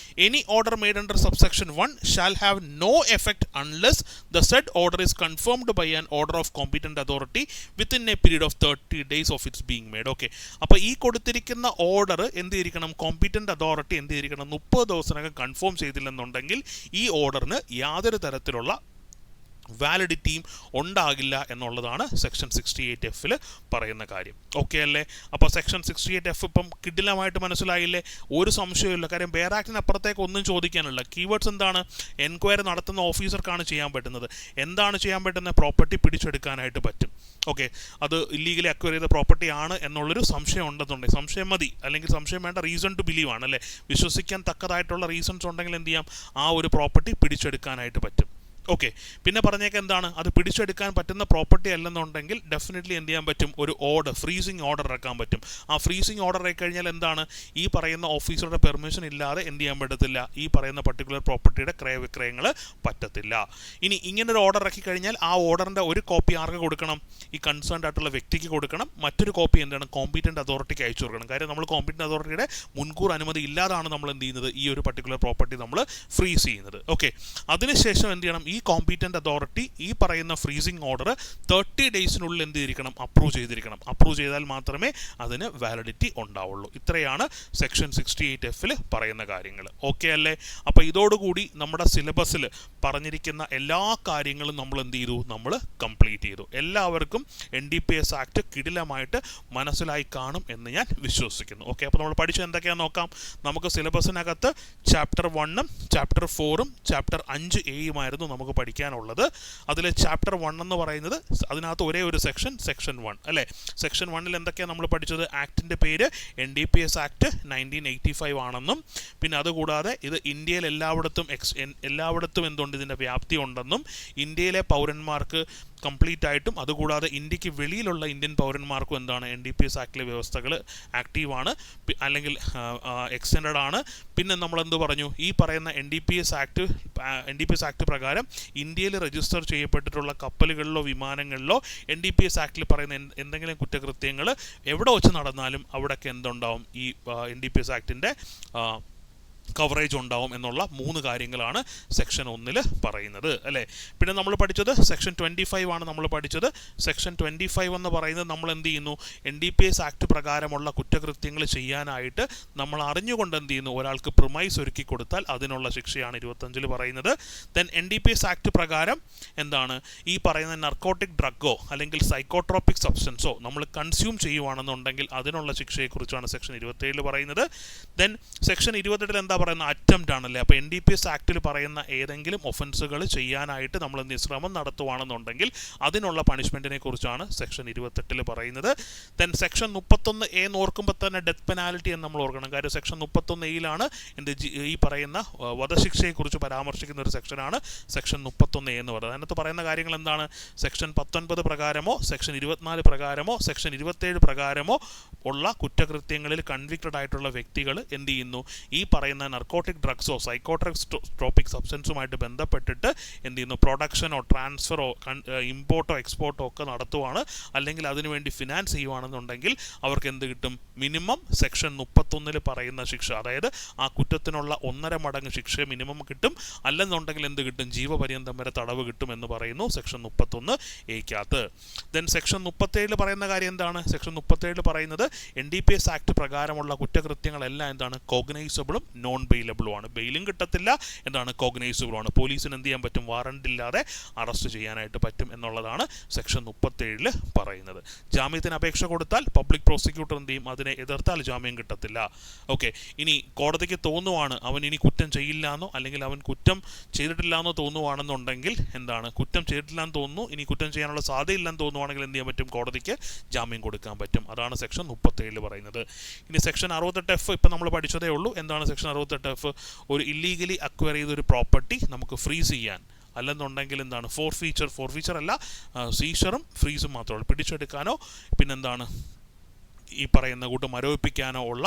Any order made under subsection 1 shall have no effect unless the said order is confirmed by an order of competent authority within a period of 30 days of its being made. Okay, അപ്പോൾ ഈ കൊടുത്തിരിക്കുന്ന ഓർഡർ എന്ത് ചെയ്തിരിക്കണം, കോമ്പീറ്റന്റ് അതോറിറ്റി എന്ത് ചെയ്തിരിക്കണം, 30 ദിവസത്തിനകം കൺഫേം ചെയ്തില്ലെന്നുണ്ടെങ്കിൽ ഈ ഓർഡറിന് യാതൊരു തരത്തിലുള്ള വാലിഡിറ്റിയും ഉണ്ടാകില്ല എന്നുള്ളതാണ് സെക്ഷൻ 68F പറയുന്ന കാര്യം. ഓക്കെ അല്ലേ, അപ്പോൾ സെക്ഷൻ 68F ഇപ്പം കിടിലമായിട്ട് മനസ്സിലായില്ലേ, ഒരു സംശയമില്ല. കാര്യം ബെയർ ആക്ടിന് അപ്പുറത്തേക്ക് ഒന്നും ചോദിക്കാനില്ല. കീവേഡ്സ് എന്താണ്, എൻക്വയറി നടത്തുന്ന ഓഫീസർക്കാണ് ചെയ്യാൻ പറ്റുന്നത്. എന്താണ് ചെയ്യാൻ പറ്റുന്നത്, പ്രോപ്പർട്ടി പിടിച്ചെടുക്കാനായിട്ട് പറ്റും. ഓക്കെ, അത് ഇല്ലീഗലി അക്വയർ ചെയ്ത പ്രോപ്പർട്ടി ആണ് എന്നുള്ളൊരു സംശയം ഉണ്ടെന്നുണ്ടെങ്കിൽ, സംശയം മതി, അല്ലെങ്കിൽ സംശയം വേണ്ട, റീസൺ ടു ബിലീവ് ആണ് അല്ലേ, വിശ്വസിക്കാൻ തക്കതായിട്ടുള്ള റീസൺസ് ഉണ്ടെങ്കിൽ എന്ത് ചെയ്യാം, ആ ഒരു പ്രോപ്പർട്ടി പിടിച്ചെടുക്കാനായിട്ട് പറ്റും. ഓക്കെ, പിന്നെ പറഞ്ഞേക്ക് എന്താണ്, അത് പിടിച്ചെടുക്കാൻ പറ്റുന്ന പ്രോപ്പർട്ടി അല്ലെന്നുണ്ടെങ്കിൽ ഡെഫിനറ്റ്ലി എന്ത് ചെയ്യാൻ പറ്റും, ഒരു ഓർഡർ, ഫ്രീസിങ് ഓർഡർ ഇറക്കാൻ പറ്റും. ആ ഫ്രീസിങ് ഓർഡർ ഇറക്കി കഴിഞ്ഞാൽ എന്താണ്, ഈ പറയുന്ന ഓഫീസറുടെ പെർമിഷൻ ഇല്ലാതെ എന്ത് ചെയ്യാൻ പറ്റത്തില്ല, ഈ പറയുന്ന പർട്ടിക്കുലർ പ്രോപ്പർട്ടിയുടെ ക്രയവിക്രയങ്ങൾ പറ്റത്തില്ല. ഇനി ഇങ്ങനൊരു ഓർഡർ ഇറക്കി കഴിഞ്ഞാൽ ആ ഓർഡറിൻ്റെ ഒരു കോപ്പി ആർക്ക് കൊടുക്കണം, ഈ കൺസേൺഡ് ആയിട്ടുള്ള വ്യക്തിക്ക് കൊടുക്കണം. മറ്റൊരു കോപ്പി എന്താണ്, കോമ്പീറ്റന്റ് അതോറിറ്റിക്ക് അയച്ചു കൊടുക്കണം. കാര്യം നമ്മൾ കോമ്പീറ്റന്റ് അതോറിറ്റിയുടെ മുൻകൂർ അനുമതി ഇല്ലാതാണ് നമ്മൾ എന്ത് ചെയ്യുന്നത്, ഈ ഒരു പർട്ടിക്കുലർ പ്രോപ്പർട്ടി നമ്മൾ ഫ്രീസ് ചെയ്യുന്നത്. ഓക്കെ, അതിനുശേഷം എന്ത് ചെയ്യണം, ഈ കോമ്പീറ്റന്റ് അതോറിറ്റി ഈ പറയുന്ന ഫ്രീസിംഗ് ഓർഡർ 30 ഡേയ്സിനുള്ളിൽ എന്ത് ചെയ്തിരിക്കണം, അപ്രൂവ് ചെയ്തിരിക്കണം. അപ്രൂവ് ചെയ്താൽ മാത്രമേ അതിന് വാലിഡിറ്റി ഉണ്ടാവുള്ളൂ. ഇത്രയാണ് സെക്ഷൻ 68F പറയുന്ന കാര്യങ്ങൾ. ഓക്കെ അല്ലേ, അപ്പോൾ ഇതോടുകൂടി നമ്മുടെ സിലബസിൽ പറഞ്ഞിരിക്കുന്ന എല്ലാ കാര്യങ്ങളും നമ്മൾ എന്ത് ചെയ്തു, നമ്മൾ കംപ്ലീറ്റ് ചെയ്തു. എല്ലാവർക്കും NDPS ആക്ട് കിടിലമായിട്ട് മനസ്സിലായി കാണും എന്ന് ഞാൻ വിശ്വസിക്കുന്നു. ഓക്കെ, അപ്പോൾ നമ്മൾ പഠിച്ചത് എന്തൊക്കെയാണെന്ന് നോക്കാം. നമുക്ക് സിലബസിനകത്ത് ചാപ്റ്റർ 1 ചാപ്റ്റർ 4 ചാപ്റ്റർ 5A നമുക്ക് പഠിക്കാനുള്ളത്. അതിൽ ചാപ്റ്റർ 1 എന്ന് പറയുന്നത് അതിനകത്ത് ഒരേ ഒരു സെക്ഷൻ 1 അല്ലേ. സെക്ഷൻ 1 എന്തൊക്കെയാണ് നമ്മൾ പഠിച്ചത്, ആക്ടിൻ്റെ പേര് NDPS ആക്ട് 1985 ആണെന്നും, പിന്നെ അതുകൂടാതെ ഇത് ഇന്ത്യയിൽ എല്ലായിടത്തും എന്തുണ്ട്, ഇതിൻ്റെ വ്യാപ്തി ഉണ്ടെന്നും, ഇന്ത്യയിലെ പൗരന്മാർക്ക് കംപ്ലീറ്റ് ആയിട്ടും അതുകൂടാതെ ഇന്ത്യക്ക് വെളിയിലുള്ള ഇന്ത്യൻ പൗരന്മാർക്കും എന്താണ് NDPS ആക്ടിലെ വ്യവസ്ഥകൾ ആക്റ്റീവാണ് അല്ലെങ്കിൽ എക്സ്റ്റൻഡഡ് ആണ്. പിന്നെ നമ്മളെന്ത് പറഞ്ഞു, ഈ പറയുന്ന NDPS ആക്ട് പ്രകാരം ഇന്ത്യയിൽ രജിസ്റ്റർ ചെയ്യപ്പെട്ടിട്ടുള്ള കപ്പലുകളിലോ വിമാനങ്ങളിലോ NDPS ആക്ടിൽ പറയുന്ന എന്തെങ്കിലും കുറ്റകൃത്യങ്ങൾ എവിടെ വെച്ച് നടന്നാലും അവിടെയൊക്കെ എന്തുണ്ടാവും, ഈ NDPS ആക്ടിൻ്റെ കവറേജ് ഉണ്ടാവും എന്നുള്ള 3 കാര്യങ്ങളാണ് സെക്ഷൻ 1 പറയുന്നത് അല്ലേ. പിന്നെ നമ്മൾ പഠിച്ചത് സെക്ഷൻ 25 ആണ് നമ്മൾ പഠിച്ചത്. സെക്ഷൻ 25 എന്ന് പറയുന്നത് നമ്മൾ എന്ത് ചെയ്യുന്നു, NDPS ആക്ട് പ്രകാരമുള്ള കുറ്റകൃത്യങ്ങൾ ചെയ്യാനായിട്ട് നമ്മൾ അറിഞ്ഞുകൊണ്ട് എന്ത് ചെയ്യുന്നു, ഒരാൾക്ക് പ്രിമൈസ് ഒരുക്കി കൊടുത്താൽ അതിനുള്ള ശിക്ഷയാണ് 25 പറയുന്നത്. ദെൻ NDPS ആക്ട് പ്രകാരം എന്താണ് ഈ പറയുന്ന നർക്കോട്ടിക് ഡ്രഗോ അല്ലെങ്കിൽ സൈക്കോട്രോപിക് സബ്സ്റ്റൻസോ നമ്മൾ കൺസ്യൂം ചെയ്യുവാണെന്നുണ്ടെങ്കിൽ അതിനുള്ള ശിക്ഷയെക്കുറിച്ചാണ് സെക്ഷൻ 27 പറയുന്നത്. ദെൻ സെക്ഷൻ 28 എന്താ പറയുന്ന അറ്റംപ്റ്റ് ആണല്ലേ. അപ്പോൾ NDPS ആക്ടിൽ പറയുന്ന ഏതെങ്കിലും ഒഫൻസുകൾ ചെയ്യാനായിട്ട് നമ്മൾ ശ്രമം നടത്തുവാണെന്നുണ്ടെങ്കിൽ അതിനുള്ള പണിഷ്മെന്റിനെ കുറിച്ചാണ് സെക്ഷൻ 28 പറയുന്നത്. ദെൻ സെക്ഷൻ 31A ഓർക്കുമ്പോൾ തന്നെ ഡെത്ത് പെനാൽറ്റി എന്ന് നമ്മൾ ഓർക്കണം. കാര്യം സെക്ഷൻ 31A ഈ പറയുന്ന വധശിക്ഷയെക്കുറിച്ച് പരാമർശിക്കുന്ന ഒരു സെക്ഷനാണ് സെക്ഷൻ 31A എന്ന് പറയുന്നത്. അതിനകത്ത് പറയുന്ന കാര്യങ്ങൾ എന്താണ്, സെക്ഷൻ 19 പ്രകാരമോ സെക്ഷൻ 24 പ്രകാരമോ സെക്ഷൻ 27 പ്രകാരമോ ഉള്ള കുറ്റകൃത്യങ്ങളിൽ കൺവിക്റ്റഡ് ആയിട്ടുള്ള വ്യക്തികൾ എന്ത് ചെയ്യുന്നു, ഈ പറയുന്ന നർക്കോട്ടിക് ഡ്രഗ്സോ സൈക്കോട്രോപിക് സബ്സ്റ്റൻസുമായിട്ട് ബന്ധപ്പെട്ടിട്ട് എന്ത് ചെയ്യുന്നു, പ്രൊഡക്ഷനോ ട്രാൻസ്ഫറോ ഇമ്പോർട്ടോ എക്സ്പോർട്ടോ ഒക്കെ നടത്തുവാണ്, അല്ലെങ്കിൽ അതിനുവേണ്ടി ഫിനാൻസ് ചെയ്യുവാണെന്നുണ്ടെങ്കിൽ അവർക്ക് എന്ത് കിട്ടും, മിനിമം സെക്ഷൻ 31 പറയുന്ന ശിക്ഷ, അതായത് ആ കുറ്റത്തിനുള്ള 1.5 മടങ്ങ് ശിക്ഷ മിനിമം കിട്ടും. അല്ലെന്നുണ്ടെങ്കിൽ എന്ത് കിട്ടും, ജീവപര്യന്തം വരെ തടവ് കിട്ടും എന്ന് പറയുന്നു സെക്ഷൻ 31A. ദെൻ സെക്ഷൻ 37 പറയുന്ന കാര്യം എന്താണ്, സെക്ഷൻ 37 പറയുന്നത് NDPS ആക്ട് പ്രകാരമുള്ള കുറ്റകൃത്യങ്ങളെല്ലാം എന്താണ്, കോഗ്നൈസബിളും നോൺ ബെയിലബിളും ആണ്. ബെയിലും കിട്ടത്തില്ല, എന്താണ്, കോഗ്നൈസബിളും ആണ്. പോലീസിന് എന്ത് ചെയ്യാൻ പറ്റും, വാറണ്ട് ഇല്ലാതെ അറസ്റ്റ് ചെയ്യാനായിട്ട് പറ്റും എന്നുള്ളതാണ് സെക്ഷൻ 37 പറയുന്നത്. ജാമ്യത്തിന് അപേക്ഷ കൊടുത്താൽ പബ്ലിക് പ്രോസിക്യൂട്ടർ എന്ത് ചെയ്യും, അതിനെ എതിർത്താൽ ജാമ്യം കിട്ടത്തില്ല. ഓക്കെ, ഇനി കോടതിക്ക് തോന്നുവാണ് അവൻ ഇനി കുറ്റം ചെയ്യില്ല എന്നോ അല്ലെങ്കിൽ അവൻ കുറ്റം ചെയ്തിട്ടില്ല എന്നോ തോന്നുവാണെന്നുണ്ടെങ്കിൽ എന്താണ്, കുറ്റം ചെയ്തിട്ടില്ലെന്ന് തോന്നുന്നു, ഇനി കുറ്റം ചെയ്യാനുള്ള സാധ്യതയില്ലെന്ന് തോന്നുവാണെങ്കിൽ എന്ത് ചെയ്യാൻ പറ്റും, കോടതിക്ക് ജാമ്യം കൊടുക്കാൻ പറ്റും. അതാണ് സെക്ഷൻ 37 പറയുന്നത്. ഇനി സെക്ഷൻ 68F ഇപ്പം നമ്മൾ പഠിച്ചതേ ഉള്ളൂ. എന്താണ് സെക്ഷൻ 68F, ഒരു ഇല്ലീഗലി അക്വയർ ചെയ്തൊരു പ്രോപ്പർട്ടി നമുക്ക് ഫ്രീസ് ചെയ്യാൻ, അല്ലെന്നുണ്ടെങ്കിൽ എന്താണ്, ഫോർഫീച്ചർ അല്ല, സീഷറും ഫ്രീസും മാത്രമേ ഉള്ളൂ. പിടിച്ചെടുക്കാനോ പിന്നെന്താണ് ഈ പറയുന്ന കൂട്ട് മരവിപ്പിക്കാനോ ഉള്ള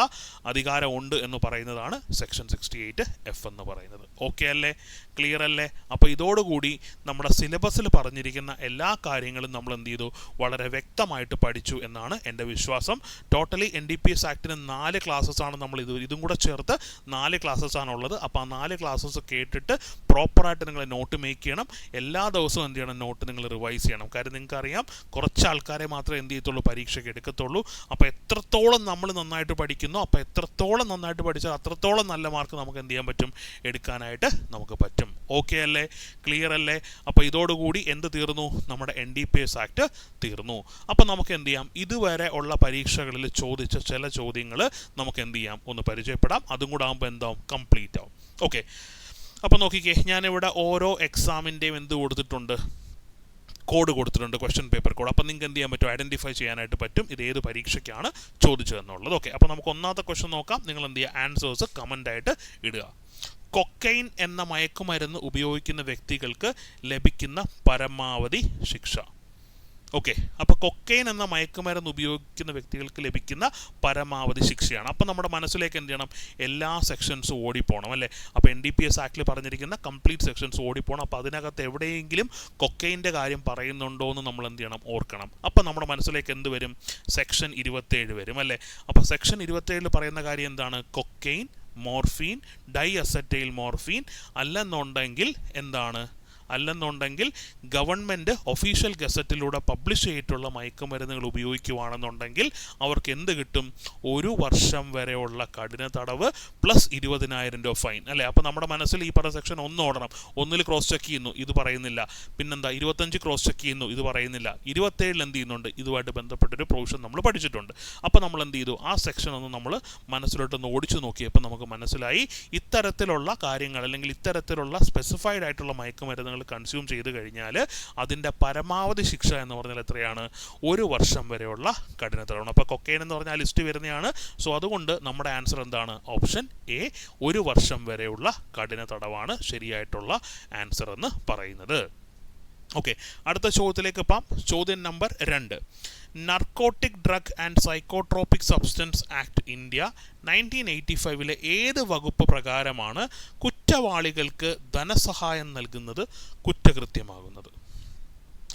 അധികാരമുണ്ട് എന്ന് പറയുന്നതാണ് സെക്ഷൻ 68F എന്ന് പറയുന്നത്. ഓക്കെ അല്ലേ, ക്ലിയർ അല്ലേ? അപ്പോൾ ഇതോടുകൂടി നമ്മുടെ സിലബസിൽ പറഞ്ഞിരിക്കുന്ന എല്ലാ കാര്യങ്ങളും നമ്മൾ എന്ത് ചെയ്തു, വളരെ വ്യക്തമായിട്ട് പഠിച്ചു എന്നാണ് എൻ്റെ വിശ്വാസം. ടോട്ടലി NDPS ആക്ടിന് 4 ക്ലാസ്സസ് ആണ് നമ്മൾ ഇതും കൂടെ ചേർത്ത് 4 ക്ലാസ്സസ് ആണുള്ളത്. അപ്പോൾ ആ 4 ക്ലാസ്സസ് കേട്ടിട്ട് പ്രോപ്പറായിട്ട് നിങ്ങൾ നോട്ട് മേക്ക് ചെയ്യണം. എല്ലാ ദിവസവും എന്ത് ചെയ്യണം, നോട്ട് നിങ്ങൾ റിവൈസ് ചെയ്യണം. കാര്യം നിങ്ങൾക്കറിയാം കുറച്ച് ആൾക്കാരെ മാത്രമേ എന്ത് ചെയ്യത്തുള്ളൂ, പരീക്ഷയ്ക്ക് എടുക്കത്തുള്ളൂ. അപ്പോൾ എത്രത്തോളം നമ്മൾ നന്നായിട്ട് പഠിക്കുന്നു, അപ്പോൾ എത്രത്തോളം നന്നായിട്ട് പഠിച്ചാൽ അത്രത്തോളം നല്ല മാർക്ക് നമുക്ക് എന്ത് ചെയ്യാൻ പറ്റും, എടുക്കാനായിട്ട് നമുക്ക് പറ്റും. ഓക്കെ അല്ലേ, ക്ലിയർ അല്ലേ? അപ്പോൾ ഇതോടുകൂടി എന്ത് തീർന്നു, നമ്മുടെ NDPS ആക്ട് തീർന്നു. അപ്പോൾ നമുക്ക് എന്ത് ചെയ്യാം, ഇതുവരെ ഉള്ള പരീക്ഷകളിൽ ചോദിച്ച ചില ചോദ്യങ്ങൾ നമുക്ക് എന്ത് ചെയ്യാം, ഒന്ന് പരിചയപ്പെടാം. അതും കൂടെ ആകുമ്പോൾ എന്താവും, കംപ്ലീറ്റ് ആവും. ഓക്കെ, അപ്പോൾ നോക്കിക്കേ, ഞാനിവിടെ ഓരോ എക്സാമിൻ്റെയും എന്ത് കൊടുത്തിട്ടുണ്ട്, കോഡ് കൊടുത്തിട്ടുണ്ട്, ക്വസ്റ്റ്യൻ പേപ്പർ കോഡ്. അപ്പോൾ നിങ്ങൾക്ക് എന്ത് ചെയ്യാൻ പറ്റും, ഐഡൻറ്റിഫൈ ചെയ്യാനായിട്ട് പറ്റും ഇത് ഏത് പരീക്ഷയ്ക്കാണ് ചോദിച്ചതെന്നുള്ളത്. ഓക്കെ, അപ്പോൾ നമുക്ക് ഒന്നാമത്തെ ക്വസ്റ്റ്യൻ നോക്കാം. നിങ്ങൾ എന്ത് ചെയ്യുക, ആൻസേഴ്സ് കമൻ്റായിട്ട് ഇടുക. കൊക്കൈൻ എന്ന മയക്കുമരുന്ന് ഉപയോഗിക്കുന്ന വ്യക്തികൾക്ക് ലഭിക്കുന്ന പരമാവധി ശിക്ഷ. ഓക്കെ, അപ്പോൾ കൊക്കൈൻ എന്ന മയക്കുമരുന്ന് ഉപയോഗിക്കുന്ന വ്യക്തികൾക്ക് ലഭിക്കുന്ന പരമാവധി ശിക്ഷയാണ്. അപ്പോൾ നമ്മുടെ മനസ്സിലേക്ക് എന്ത് ചെയ്യണം, എല്ലാ സെക്ഷൻസും ഓടിപ്പോണം അല്ലേ. അപ്പോൾ NDPS ആക്ടിൽ പറഞ്ഞിരിക്കുന്ന കംപ്ലീറ്റ് സെക്ഷൻസ് ഓടിപ്പോണം. അപ്പോൾ അതിനകത്ത് എവിടെയെങ്കിലും കൊക്കൈൻ്റെ കാര്യം പറയുന്നുണ്ടോ എന്ന് നമ്മൾ എന്ത് ചെയ്യണം, ഓർക്കണം. അപ്പോൾ നമ്മുടെ മനസ്സിലേക്ക് എന്ത് വരും, സെക്ഷൻ 27 വരും അല്ലേ. അപ്പോൾ സെക്ഷൻ 27 പറയുന്ന കാര്യം എന്താണ്, കൊക്കൈൻ, മോർഫീൻ, ഡൈഅസറ്റൈൽ മോർഫീൻ, അല്ലെന്നുണ്ടെങ്കിൽ എന്താണ്, അല്ലെന്നുണ്ടെങ്കിൽ ഗവൺമെൻറ് ഒഫീഷ്യൽ ഗസറ്റിലൂടെ പബ്ലിഷ് ചെയ്തിട്ടുള്ള മയക്കുമരുന്നുകൾ ഉപയോഗിക്കുകയാണെന്നുണ്ടെങ്കിൽ അവർക്ക് എന്ത് കിട്ടും, 1 വർഷം വരെയുള്ള കഠിന തടവ് പ്ലസ് 20,000 രൂപ ഫൈൻ അല്ലേ. അപ്പോൾ നമ്മുടെ മനസ്സിൽ ഈ പറഞ്ഞ സെക്ഷൻ 1 ഓടണം. 1 ക്രോസ് ചെക്ക് ചെയ്യുന്നു, ഇത് പറയുന്നില്ല. പിന്നെന്താ 25 ക്രോസ് ചെക്ക് ചെയ്യുന്നു, ഇത് പറയുന്നില്ല. 27 എന്ത് ചെയ്യുന്നുണ്ട്, ഇതുമായിട്ട് ബന്ധപ്പെട്ടൊരു പ്രൊവിഷൻ നമ്മൾ പഠിച്ചിട്ടുണ്ട്. അപ്പോൾ നമ്മൾ എന്ത് ചെയ്തു, ആ സെക്ഷൻ ഒന്ന് നമ്മൾ മനസ്സിലോട്ടൊന്ന് ഓടിച്ചു നോക്കിയപ്പോൾ നമുക്ക് മനസ്സിലായി ഇത്തരത്തിലുള്ള കാര്യങ്ങൾ അല്ലെങ്കിൽ ഇത്തരത്തിലുള്ള സ്പെസിഫൈഡ് ആയിട്ടുള്ള മയക്കുമരുന്നുകൾ കൺസ്യൂം ചെയ്ത് കഴിഞ്ഞാൽ അതിൻ്റെ പരമാവധി ശിക്ഷ എന്ന് പറഞ്ഞാൽ എത്രയാണ്, 1 വർഷം വരെയുള്ള കഠിന തടവാണ്. അപ്പോൾ കൊക്കൈൻ എന്ന് പറഞ്ഞാൽ ലിസ്റ്റ് വരുന്നതാണ്. സോ അതുകൊണ്ട് നമ്മുടെ ആൻസർ എന്താണ്, ഓപ്ഷൻ എ, 1 വർഷം വരെയുള്ള കഠിന തടവാണ് ശരിയായിട്ടുള്ള ആൻസർ എന്ന് പറയുന്നത്. ഓക്കെ, അടുത്ത ചോദ്യത്തിലേക്ക് പോകാം. ചോദ്യം number 2. Narcotic drug and psychotropic substance act India 1985 ഏത് വകുപ്പ് പ്രകാരമാണ് കുറ്റവാളികൾക്ക് ധനസഹായം നൽകുന്നത് കുറ്റകൃത്യമാകുന്നത്?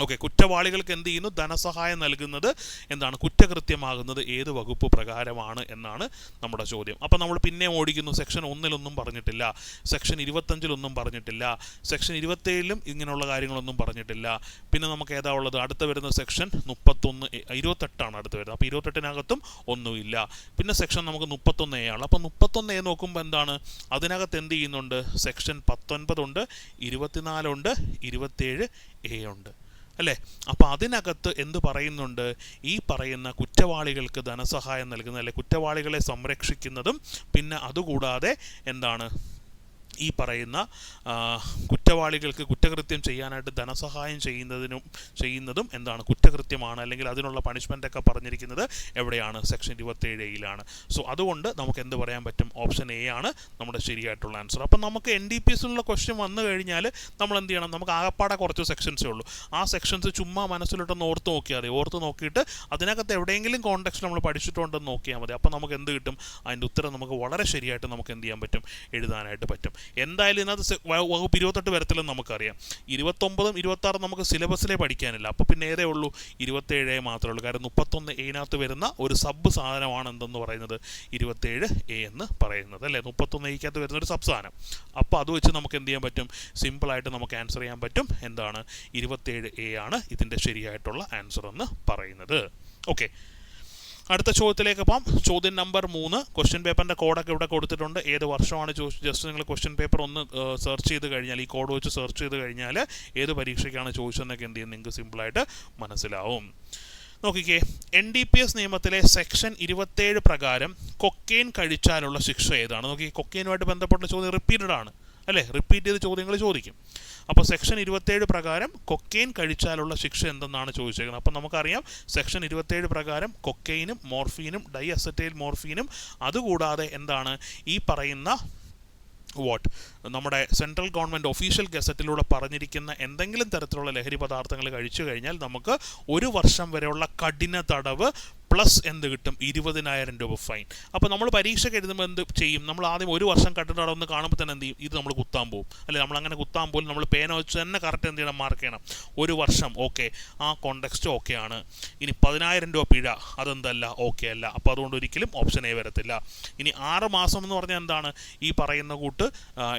ഓക്കെ, കുറ്റവാളികൾക്ക് എന്ത് ചെയ്യുന്നു? ധനസഹായം നൽകുന്നത് എന്താണ്? കുറ്റകൃത്യമാകുന്നത് ഏത് വകുപ്പ് പ്രകാരമാണ് എന്നാണ് നമ്മുടെ ചോദ്യം. അപ്പം നമ്മൾ പിന്നെ ഓടിക്കുന്നു. സെക്ഷൻ 1 പറഞ്ഞിട്ടില്ല, സെക്ഷൻ 25 പറഞ്ഞിട്ടില്ല, സെക്ഷൻ 27 ഇങ്ങനെയുള്ള കാര്യങ്ങളൊന്നും പറഞ്ഞിട്ടില്ല. പിന്നെ നമുക്ക് ഏതാ ഉള്ളത്? അടുത്ത വരുന്ന സെക്ഷൻ 28 അടുത്ത് വരുന്നത്. അപ്പോൾ 28-നകത്തും ഒന്നുമില്ല. പിന്നെ സെക്ഷൻ നമുക്ക് 31A ആണ്. അപ്പം 31A നോക്കുമ്പോൾ എന്താണ്? അതിനകത്ത് എന്ത് ചെയ്യുന്നുണ്ട്? സെക്ഷൻ 19 ഉണ്ട്, 24 ഉണ്ട്, 27A ഉണ്ട് അല്ലേ? അപ്പോൾ അതിനകത്ത് എന്ത് പറയുന്നുണ്ട്? ഈ പറയുന്ന കുറ്റവാളികൾക്ക് ധനസഹായം നൽകുന്നത്, അല്ലെ കുറ്റവാളികളെ സംരക്ഷിക്കുന്നതും, പിന്നെ അതുകൂടാതെ എന്താണ് ഈ പറയുന്ന കുറ്റവാളികൾക്ക് കുറ്റകൃത്യം ചെയ്യാനായിട്ട് ധനസഹായം ചെയ്യുന്നതും എന്താണ്? കുറ്റകൃത്യമാണ്, അല്ലെങ്കിൽ അതിനുള്ള പണിഷ്മെൻ്റൊക്കെ പറഞ്ഞിരിക്കുന്നത് എവിടെയാണ്? സെക്ഷൻ 27A സോ അതുകൊണ്ട് നമുക്ക് എന്ത് പറയാൻ പറ്റും? ഓപ്ഷൻ എ ആണ് നമ്മുടെ ശരിയായിട്ടുള്ള ആൻസർ. അപ്പം നമുക്ക് NDPSലുള്ള ക്വസ്റ്റ്യൻ വന്നു കഴിഞ്ഞാൽ നമ്മൾ എന്ത് ചെയ്യണം? നമുക്ക് ആകപ്പാടെ കുറച്ച് സെക്ഷൻസേ ഉള്ളൂ. ആ സെക്ഷൻസ് ചുമ്മാ മനസ്സിലിട്ടൊന്ന് ഓർത്ത് നോക്കിയാൽ മതി. ഓർത്ത് നോക്കിയിട്ട് അതിനകത്ത് എവിടെയെങ്കിലും കോണ്ടെക്സ്റ്റ് നമ്മൾ പഠിച്ചിട്ടുണ്ടെന്ന് നോക്കിയാൽ മതി. അപ്പം നമുക്ക് എന്ത് കിട്ടും? അതിൻ്റെ ഉത്തരം നമുക്ക് വളരെ ശരിയായിട്ട് നമുക്ക് എന്ത് ചെയ്യാൻ പറ്റും? എഴുതാനായിട്ട് പറ്റും. എന്തായാലും ഇതിനകത്ത് വകുപ്പ് 28 വരത്തില്ലെന്ന് നമുക്കറിയാം. 29ഉം 26 നമുക്ക് സിലബസിലേ പഠിക്കാനില്ല. അപ്പോൾ പിന്നെ ഏതേ ഉള്ളൂ? 27A മാത്രമേ ഉള്ളൂ. കാരണം 31A വരുന്ന ഒരു സബ് സാധനമാണ് എന്തെന്ന് പറയുന്നത്? 27A എന്ന് പറയുന്നത് അല്ലേ? 31A വരുന്ന ഒരു സബ് സാധനം. അപ്പോൾ അത് വെച്ച് നമുക്ക് എന്ത് ചെയ്യാൻ പറ്റും? സിമ്പിളായിട്ട് നമുക്ക് ആൻസർ ചെയ്യാൻ പറ്റും. എന്താണ്? 27A ആണ് ഇതിൻ്റെ ശരിയായിട്ടുള്ള ആൻസർ എന്ന് പറയുന്നത്. ഓക്കെ, അടുത്ത ചോദ്യത്തിലേക്ക് പോകാം. ചോദ്യം നമ്പർ 3. ക്വസ്റ്റ്യൻ പേപ്പറിൻ്റെ കോഡൊക്കെ ഇവിടെ കൊടുത്തിട്ടുണ്ട്. ഏത് വർഷമാണ് ജസ്റ്റ് നിങ്ങൾ ക്വസ്റ്റ്യൻ പേപ്പർ ഒന്ന് സെർച്ച് ചെയ്ത് കഴിഞ്ഞാൽ, ഈ കോഡ് വെച്ച് സെർച്ച് ചെയ്ത് കഴിഞ്ഞാൽ ഏത് പരീക്ഷയ്ക്കാണ് ചോദിച്ചതെന്നൊക്കെ എന്ത് ചെയ്യും? നിങ്ങൾക്ക് സിമ്പിളായിട്ട് മനസ്സിലാവും. നോക്കിക്കേ, NDPS നിയമത്തിലെ സെക്ഷൻ 27 പ്രകാരം കൊക്കെയിൻ കഴിച്ചാലുള്ള ശിക്ഷ ഏതാണ്? നോക്കി, കൊക്കെയിനുമായിട്ട് ബന്ധപ്പെട്ട ചോദ്യം റിപ്പീറ്റഡ് ആണ് അല്ലേ? റിപ്പീറ്റ് ചെയ്ത് ചോദ്യങ്ങൾ ചോദിക്കും. അപ്പോൾ സെക്ഷൻ 27 പ്രകാരം കൊക്കെയിൻ കഴിച്ചാലുള്ള ശിക്ഷ എന്തെന്നാണ് ചോദിച്ചേക്കുന്നത്. അപ്പോൾ നമുക്കറിയാം സെക്ഷൻ 27 പ്രകാരം കൊക്കെയിനും മോർഫീനും ഡൈഅസറ്റൈൽ മോർഫീനും അതുകൂടാതെ എന്താണ് ഈ പറയുന്ന നമ്മുടെ സെൻട്രൽ ഗവൺമെൻറ് ഒഫീഷ്യൽ ഗസറ്റിലൂടെ പറഞ്ഞിരിക്കുന്ന എന്തെങ്കിലും തരത്തിലുള്ള ലഹരി പദാർത്ഥങ്ങൾ കഴിച്ചു കഴിഞ്ഞാൽ നമുക്ക് 1 വർഷം വരെയുള്ള കഠിന തടവ് പ്ലസ് എന്ത് കിട്ടും? 20,000 രൂപ ഫൈൻ. അപ്പോൾ നമ്മൾ പരീക്ഷയ്ക്ക് എഴുതുമ്പോൾ എന്ത് ചെയ്യും? നമ്മൾ ആദ്യം 1 വർഷം കഠിന തടവ് എന്ന് കാണുമ്പോൾ തന്നെ എന്ത് ചെയ്യും? ഇത് നമ്മൾ കുത്താൻ പോകും അല്ലെ? നമ്മൾ അങ്ങനെ കുത്താൻ പോലും നമ്മൾ പേന വെച്ച് തന്നെ കറക്റ്റ് എന്ത് ചെയ്യണം? മാർക്ക് ചെയ്യണം. 1 വർഷം ഓക്കെ, ആ കോണ്ടെക്സ്റ്റ് ഓക്കെ ആണ്. ഇനി 10,000 രൂപ പിഴ, അതെന്തല്ല? ഓക്കെ അല്ല. അപ്പോൾ അതുകൊണ്ട് ഒരിക്കലും ഓപ്ഷൻ എ വരത്തില്ല. ഇനി 6 മാസം എന്ന് പറഞ്ഞാൽ എന്താണ്? ഈ പറയുന്ന കൂട്ട്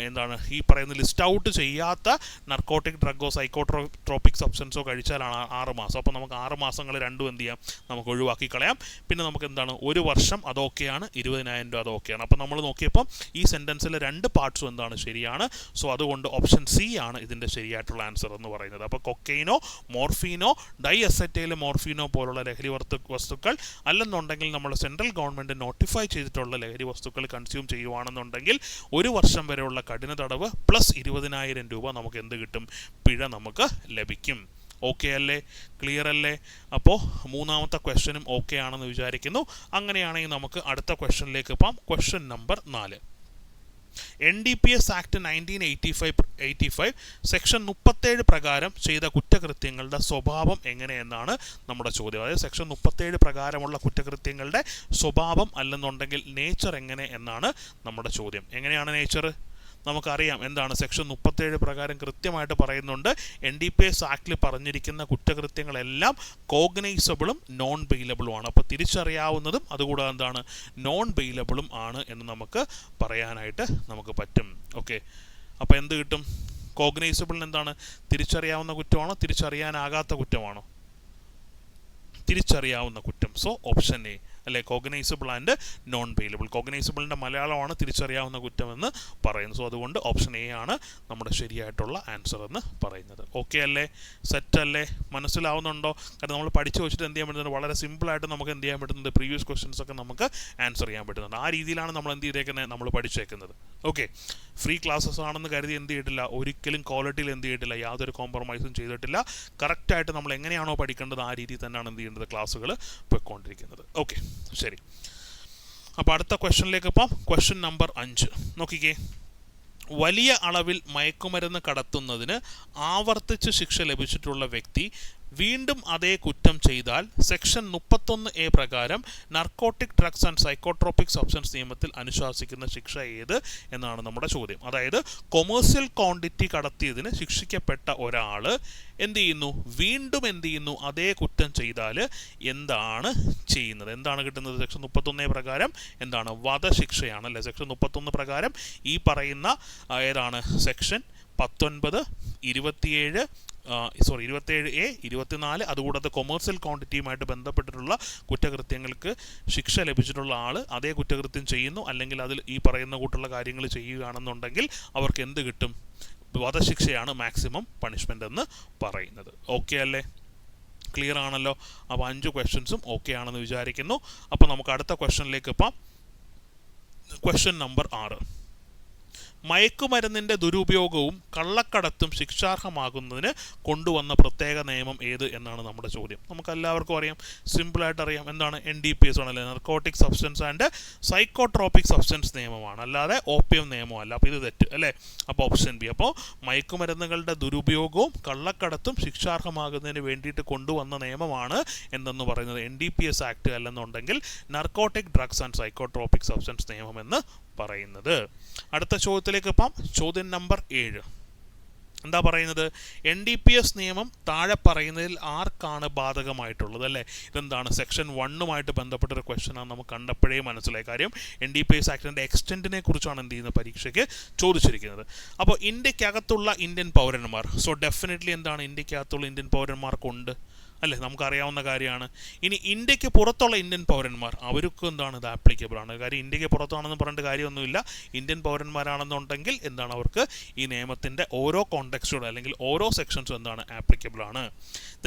എന്താണ്? ഈ പറയുന്ന ലിസ്റ്റ് ഔട്ട് ചെയ്യാത്ത നർക്കോട്ടിക് ഡ്രഗോ സൈക്കോട്രോപിക് സബ്സ്റ്റൻസോ കഴിച്ചാലാണ് 6 മാസം. അപ്പോൾ നമുക്ക് 6 മാസങ്ങൾ രണ്ടും എന്ത് ചെയ്യാം? നമുക്ക് ഒഴിവാക്കി കളയാം. പിന്നെ നമുക്ക് എന്താണ്? 1 വർഷം അതൊക്കെയാണ്, 20,000 രൂപ അതൊക്കെയാണ്. അപ്പോൾ നമ്മൾ നോക്കിയപ്പോൾ ഈ സെൻറ്റൻസിലെ 2 പാർട്സും എന്താണ്? ശരിയാണ്. സോ അതുകൊണ്ട് ഓപ്ഷൻ സി ആണ് ഇതിൻ്റെ ശരിയായിട്ടുള്ള ആൻസർ എന്ന് പറയുന്നത്. അപ്പോൾ കൊക്കെയിനോ മോർഫീനോ ഡൈഅസറ്റൈൽ മോർഫീനോ പോലുള്ള ലഹരി വസ്തുക്കൾ അല്ലെന്നുണ്ടെങ്കിൽ നമ്മൾ സെൻട്രൽ ഗവൺമെൻറ് നോട്ടിഫൈ ചെയ്തിട്ടുള്ള ലഹരി വസ്തുക്കൾ കൺസ്യൂം ചെയ്യുവാണെന്നുണ്ടെങ്കിൽ 1 വർഷം വരെയുള്ള കഠിന തടവ് പ്ലസ് 20,000 രൂപ നമുക്ക് എന്ത് കിട്ടും? പിഴ നമുക്ക് ലഭിക്കും. ഓക്കെ അല്ലേ? ക്ലിയർ അല്ലേ? അപ്പോൾ 3ാമത്തെ ക്വസ്റ്റ്യനും ഓക്കെ ആണെന്ന് വിചാരിക്കുന്നു. അങ്ങനെയാണെങ്കിൽ നമുക്ക് അടുത്ത ക്വസ്റ്റ്യനിലേക്ക് പോകാം. Question number 4. NDPS act 1985 section 37 പ്രകാരം ചെയ്ത കുറ്റകൃത്യങ്ങളുടെ സ്വഭാവം എങ്ങനെയെന്നാണ് നമ്മുടെ ചോദ്യം. അതായത് സെക്ഷൻ 37 പ്രകാരമുള്ള കുറ്റകൃത്യങ്ങളുടെ സ്വഭാവം അല്ലെന്നുണ്ടെങ്കിൽ നേച്ചർ എങ്ങനെ എന്നാണ് നമ്മുടെ ചോദ്യം. എങ്ങനെയാണ് നേച്ചർ? നമുക്കറിയാം എന്താണ്? സെക്ഷൻ 37 പ്രകാരം കൃത്യമായിട്ട് പറയുന്നുണ്ട് NDPS ആക്ടിൽ പറഞ്ഞിരിക്കുന്ന കുറ്റകൃത്യങ്ങളെല്ലാം കോഗ്നൈസബിളും നോൺ ബെയിലബിളും ആണ്. അപ്പോൾ തിരിച്ചറിയാവുന്നതും അതുകൂടാതെ എന്താണ്? നോൺ ബെയിലബിളും ആണ് എന്ന് നമുക്ക് പറയാനായിട്ട് നമുക്ക് പറ്റും. ഓക്കെ, അപ്പോൾ എന്ത് കിട്ടും? കോഗ്നൈസബിളിന് എന്താണ്? തിരിച്ചറിയാവുന്ന കുറ്റമാണോ? തിരിച്ചറിയാനാകാത്ത കുറ്റമാണോ? തിരിച്ചറിയാവുന്ന കുറ്റം. സോ ഓപ്ഷൻ എ അല്ലെ? Cognizable and non bailable. കോഗ്നൈസബിളിൻ്റെ മലയാളമാണ് തിരിച്ചറിയാവുന്ന കുറ്റമെന്ന് പറയുന്നത്. സോ അതുകൊണ്ട് ഓപ്ഷൻ എ ആണ് നമ്മുടെ ശരിയായിട്ടുള്ള ആൻസർ എന്ന് പറയുന്നത്. ഓക്കെ അല്ലേ? സെറ്റ് അല്ലേ? മനസ്സിലാവുന്നുണ്ടോ? കാരണം നമ്മൾ പഠിച്ചു വെച്ചിട്ട് എന്ത് ചെയ്യാൻ പറ്റുന്നത്? വളരെ സിമ്പിളായിട്ട് നമുക്ക് എന്ത് ചെയ്യാൻ പറ്റുന്നത്? പ്രീവിയസ് ക്വസ്റ്റ്യൻസ് ഒക്കെ നമുക്ക് ആൻസർ ചെയ്യാൻ പറ്റുന്നുണ്ട്. ആ രീതിയിലാണ് നമ്മൾ എന്ത് ചെയ്തേക്കുന്നത്? നമ്മൾ പഠിച്ചേക്കുന്നത്. ഓക്കെ, ഫ്രീ ക്ലാസ്സസ് ആണെന്ന് കരുതി എന്ത് ചെയ്തിട്ടില്ല? ഒരിക്കലും ക്വാളിറ്റിയിൽ എന്ത് ചെയ്തിട്ടില്ല? യാതൊരു കോംപ്രമൈസും ചെയ്തിട്ടില്ല. കറക്റ്റായിട്ട് നമ്മൾ എങ്ങനെയാണോ പഠിക്കേണ്ടത് ആ രീതിയിൽ തന്നെയാണ് എന്ത് ചെയ്യേണ്ടത്? ക്ലാസ്സുകൾ പോയിക്കൊണ്ടിരിക്കുന്നത്. ഓക്കെ, ശരി. അപ്പോൾ അടുത്ത ക്വസ്റ്റ്യനിലേക്ക് പോകാം. ക്വസ്റ്റ്യൻ നമ്പർ 5 നോക്കിക്കേ. വലിയ അളവിൽ മയക്കുമരുന്ന് കടത്തുന്നതിന് ആവർത്തിച്ച് ശിക്ഷ ലഭിച്ചിട്ടുള്ള വ്യക്തി വീണ്ടും അതേ കുറ്റം ചെയ്താൽ സെക്ഷൻ 31A പ്രകാരം narcotic drugs and psychotropic substance നിയമത്തിൽ അനുശാസിക്കുന്ന ശിക്ഷ ഏത് എന്നാണ് നമ്മുടെ ചോദ്യം. അതായത് കൊമേഴ്സ്യൽ ക്വാണ്ടിറ്റി കടത്തിയതിന് ശിക്ഷിക്കപ്പെട്ട ഒരാൾ വീണ്ടും അതേ കുറ്റം ചെയ്താൽ എന്താണ് ചെയ്യുന്നത്? എന്താണ് കിട്ടുന്നത്? സെക്ഷൻ 31A പ്രകാരം എന്താണ്? വധശിക്ഷയാണ് അല്ലേ? സെക്ഷൻ 31 പ്രകാരം ഈ പറയുന്ന ഏതാണ്? സെക്ഷൻ 19, 27A, 24, അതുകൂടാതെ കൊമേഴ്സ്യൽ ക്വാണ്ടിറ്റിയുമായിട്ട് ബന്ധപ്പെട്ടിട്ടുള്ള കുറ്റകൃത്യങ്ങൾക്ക് ശിക്ഷ ലഭിച്ചിട്ടുള്ള ആൾ അതേ കുറ്റകൃത്യം ചെയ്യുന്നു, അല്ലെങ്കിൽ അതിൽ ഈ പറയുന്ന കൂട്ടുള്ള കാര്യങ്ങൾ ചെയ്യുകയാണെന്നുണ്ടെങ്കിൽ അവർക്ക് എന്ത് കിട്ടും? വധശിക്ഷയാണ് മാക്സിമം പണിഷ്മെൻ്റ് എന്ന് പറയുന്നത്. ഓക്കെ അല്ലേ? ക്ലിയർ ആണല്ലോ? അപ്പോൾ 5 ക്വസ്റ്റ്യൻസും ഓക്കെ ആണെന്ന് വിചാരിക്കുന്നു. അപ്പോൾ നമുക്ക് അടുത്ത ക്വസ്റ്റ്യനിലേക്ക് പോകാം. Question number 6. മയക്കുമരുന്നിൻ്റെ ദുരുപയോഗവും കള്ളക്കടത്തും ശിക്ഷാർഹമാകുന്നതിന് കൊണ്ടുവന്ന പ്രത്യേക നിയമം ഏത് എന്നാണ് നമ്മുടെ ചോദ്യം. നമുക്കെല്ലാവർക്കും അറിയാം, സിമ്പിളായിട്ട് അറിയാം. എന്താണ്? NDPS ആണല്ലേ? Narcotic substance and psychotropic substance നിയമമാണ്, അല്ലാതെ ഓപ്പിയം നിയമമല്ല. അപ്പോൾ ഇത് തെറ്റ് അല്ലേ? അപ്പോൾ ഓപ്ഷൻ ബി. അപ്പോൾ മയക്കുമരുന്നുകളുടെ ദുരുപയോഗവും കള്ളക്കടത്തും ശിക്ഷാർഹമാകുന്നതിന് വേണ്ടിയിട്ട് കൊണ്ടുവന്ന നിയമമാണ് എന്തെന്ന് പറയുന്നത് NDPS ആക്ട്, അല്ലെന്നുണ്ടെങ്കിൽ narcotic drugs and psychotropic substance നിയമം എന്ന് പറയുന്നത്. അടുത്ത ചോദ്യത്തിലേക്ക് പോകാം. ചോദ്യം നമ്പർ 7. എന്താ പറയുന്നത്? NDPS നിയമം താഴെ പറയുന്നതിൽ ആർക്കാണ് ബാധകമായിട്ടുള്ളത് അല്ലേ? ഇതെന്താണ്? സെക്ഷൻ 1 ബന്ധപ്പെട്ടൊരു ക്വസ്റ്റ്യനാണ്. നമുക്ക് കണ്ടപ്പോഴേ മനസ്സിലായ കാര്യം. NDPS ആക്ടിൻ്റെ എക്സ്റ്റെൻറ്റിനെ കുറിച്ചാണ് എന്ത് ചെയ്യുന്നത്? പരീക്ഷയ്ക്ക് ചോദിച്ചിരിക്കുന്നത്. അപ്പോൾ ഇന്ത്യക്കകത്തുള്ള ഇന്ത്യൻ പൗരന്മാർ, സോ ഡെഫിനറ്റ്ലി എന്താണ്? ഇന്ത്യക്കകത്തുള്ള ഇന്ത്യൻ പൗരന്മാർക്കുണ്ട് അല്ലേ? നമുക്കറിയാവുന്ന കാര്യമാണ്. ഇനി ഇന്ത്യക്ക് പുറത്തുള്ള ഇന്ത്യൻ പൗരന്മാർ, അവർക്കും എന്താണ്? ഇത് ആപ്ലിക്കബിൾ ആണ്. കാര്യം ഇന്ത്യക്ക് പുറത്താണെന്ന് പറഞ്ഞിട്ട് കാര്യമൊന്നുമില്ല. ഇന്ത്യൻ പൗരന്മാരാണെന്നുണ്ടെങ്കിൽ എന്താണ്? അവർക്ക് ഈ നിയമത്തിൻ്റെ ഓരോ കോണ്ടെക്സ്റ്റും അല്ലെങ്കിൽ ഓരോ സെക്ഷൻസും എന്താണ്? ആപ്ലിക്കബിൾ ആണ്.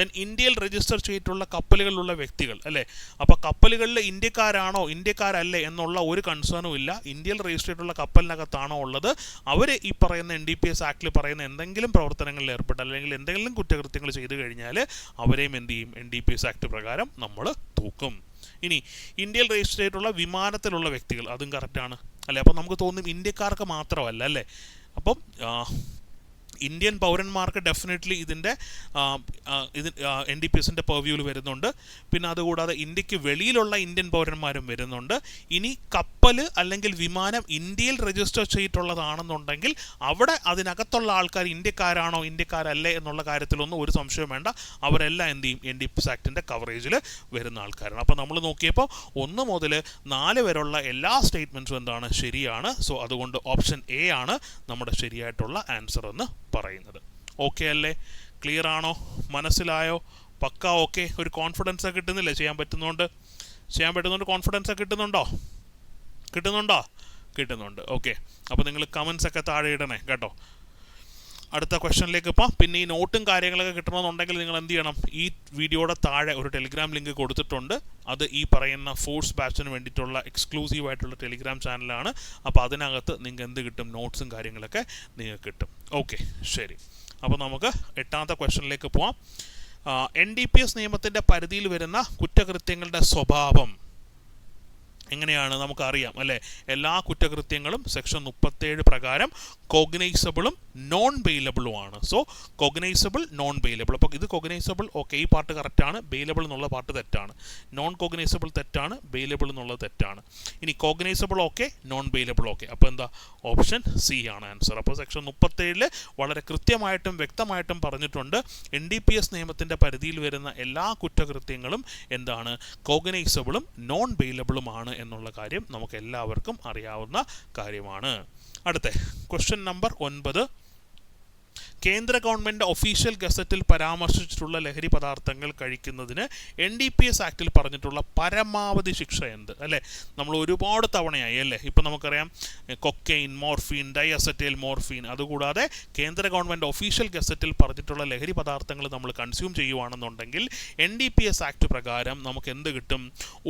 ദെൻ ഇന്ത്യയിൽ രജിസ്റ്റർ ചെയ്തിട്ടുള്ള കപ്പലുകളിലുള്ള വ്യക്തികൾ അല്ലേ? അപ്പോൾ കപ്പലുകളിൽ ഇന്ത്യക്കാരാണോ ഇന്ത്യക്കാരല്ലേ എന്നുള്ള ഒരു കൺസേണും ഇല്ല. ഇന്ത്യയിൽ രജിസ്റ്റർ ചെയ്തിട്ടുള്ള കപ്പലിനകത്താണോ ഉള്ളത്, അവർ ഈ പറയുന്ന NDPS ആക്ടിൽ പറയുന്ന എന്തെങ്കിലും പ്രവർത്തനങ്ങളിൽ ഏർപ്പെട്ട് അല്ലെങ്കിൽ എന്തെങ്കിലും കുറ്റകൃത്യങ്ങൾ ചെയ്തു കഴിഞ്ഞാൽ അവരെയും എന്ത് ചെയ്യും? NDPS ആക്ട് പ്രകാരം നമ്മൾ തൂക്കും. ഇനി ഇന്ത്യയിൽ രജിസ്റ്റർ ചെയ്തിട്ടുള്ള വിമാനത്തിലുള്ള വ്യക്തികൾ, അതും കറക്റ്റാണ് അല്ലേ? അപ്പം നമുക്ക് തോന്നും ഇന്ത്യക്കാർക്ക് മാത്രമല്ല അല്ലേ? അപ്പം ഇന്ത്യൻ പൗരന്മാർക്ക് ഡെഫിനറ്റ്ലി ഇതിൻ്റെ NDPSൻ്റെ പെർവ്യൂവിൽ വരുന്നുണ്ട്. പിന്നെ അതുകൂടാതെ ഇന്ത്യക്ക് വെളിയിലുള്ള ഇന്ത്യൻ പൗരന്മാരും വരുന്നുണ്ട്. ഇനി കപ്പൽ അല്ലെങ്കിൽ വിമാനം ഇന്ത്യയിൽ രജിസ്റ്റർ ചെയ്തിട്ടുള്ളതാണെന്നുണ്ടെങ്കിൽ അവിടെ അതിനകത്തുള്ള ആൾക്കാർ ഇന്ത്യക്കാരാണോ ഇന്ത്യക്കാരല്ലേ എന്നുള്ള കാര്യത്തിലൊന്നും ഒരു സംശയം വേണ്ട. അവരെല്ലാം എന്ത് ചെയ്യും? NDPS ആക്ടിൻ്റെ കവറേജിൽ വരുന്ന ആൾക്കാരാണ്. അപ്പോൾ നമ്മൾ നോക്കിയപ്പോൾ 1 മുതൽ 4 വരെയുള്ള എല്ലാ സ്റ്റേറ്റ്മെൻറ്റ്സും എന്താണ്? ശരിയാണ്. സോ അതുകൊണ്ട് ഓപ്ഷൻ A ആണ് നമ്മുടെ ശരിയായിട്ടുള്ള ആൻസർ എന്ന് പറയുന്നത്. ഓക്കെ അല്ലേ? ക്ലിയർ ആണോ? മനസ്സിലായോ? പക്ക ഓക്കെ? ഒരു കോൺഫിഡൻസ് ഒക്കെ കിട്ടുന്നില്ലേ? ചെയ്യാൻ പറ്റുന്നുണ്ട് കോൺഫിഡൻസ് ഒക്കെ കിട്ടുന്നുണ്ട്. ഓക്കെ. അപ്പോൾ നിങ്ങൾ കമൻസ് ഒക്കെ താഴെ ഇടണേ കേട്ടോ. അടുത്ത ക്വസ്റ്റ്യനിലേക്ക് പോകാം. പിന്നെ ഈ നോട്ടും കാര്യങ്ങളൊക്കെ കിട്ടണമെന്നുണ്ടെങ്കിൽ നിങ്ങൾ എന്ത് ചെയ്യണം? ഈ വീഡിയോയുടെ താഴെ ഒരു ടെലിഗ്രാം ലിങ്ക് കൊടുത്തിട്ടുണ്ട്. അത് ഈ പറയുന്ന ഫോഴ്സ് ബാച്ചിന് വേണ്ടിയിട്ടുള്ള എക്സ്ക്ലൂസീവ് ആയിട്ടുള്ള ടെലിഗ്രാം ചാനലാണ്. അപ്പോൾ അതിനകത്ത് നിങ്ങൾക്ക് എന്ത് കിട്ടും? നോട്ട്സും കാര്യങ്ങളൊക്കെ നിങ്ങൾക്ക് കിട്ടും. ഓക്കെ, ശരി. അപ്പോൾ നമുക്ക് 8ാമത്തെ ക്വസ്റ്റ്യനിലേക്ക് പോകാം. NDPS നിയമത്തിൻ്റെ പരിധിയിൽ വരുന്ന കുറ്റകൃത്യങ്ങളുടെ സ്വഭാവം എങ്ങനെയാണ്? നമുക്കറിയാം അല്ലേ? എല്ലാ കുറ്റകൃത്യങ്ങളും സെക്ഷൻ 37 പ്രകാരം കോഗ്നൈസബിളും നോൺ ബെയിലബിളുമാണ്. So cognizable, non bailable. അപ്പോൾ ഇത് കോഗ്നൈസബിൾ ഓക്കെ, ഈ പാർട്ട് കറക്റ്റാണ്. ബെയിലബിൾ എന്നുള്ള പാർട്ട് തെറ്റാണ്. നോൺ കോഗ്നൈസബിൾ തെറ്റാണ്. ബെയിലബിൾ എന്നുള്ളത് തെറ്റാണ്. ഇനി cognizable okay, non bailable okay. അപ്പോൾ എന്താ? ഓപ്ഷൻ സി ആണ് ആൻസർ. അപ്പോൾ സെക്ഷൻ 37 വളരെ കൃത്യമായിട്ടും വ്യക്തമായിട്ടും പറഞ്ഞിട്ടുണ്ട് NDPS നിയമത്തിൻ്റെ പരിധിയിൽ വരുന്ന എല്ലാ കുറ്റകൃത്യങ്ങളും എന്താണ്? കോഗ്നൈസബിളും നോൺ ബെയിലബിളുമാണ് എന്നുള്ള കാര്യം നമുക്ക് എല്ലാവർക്കും അറിയാവുന്ന കാര്യമാണ്. അടുത്ത ക്വസ്റ്റ്യൻ നമ്പർ 9. കേന്ദ്ര ഗവൺമെൻറ് ഒഫീഷ്യൽ ഗസറ്റിൽ പരാമർശിച്ചിട്ടുള്ള ലഹരി പദാർത്ഥങ്ങൾ കഴിക്കുന്നതിന് NDPS ആക്ടിൽ പറഞ്ഞിട്ടുള്ള പരമാവധി ശിക്ഷ എന്ത് അല്ലേ? നമ്മൾ ഒരുപാട് തവണയായി അല്ലേ? ഇപ്പം നമുക്കറിയാം കൊക്കൈൻ, മോർഫീൻ, ഡൈഅസറ്റൈൽ മോർഫീൻ. അതുകൂടാതെ കേന്ദ്ര ഗവൺമെൻറ് ഒഫീഷ്യൽ ഗസറ്റിൽ പറഞ്ഞിട്ടുള്ള ലഹരി പദാർത്ഥങ്ങൾ നമ്മൾ കൺസ്യൂം ചെയ്യുവാണെന്നുണ്ടെങ്കിൽ NDPS ആക്ട് പ്രകാരം നമുക്ക് എന്ത് കിട്ടും?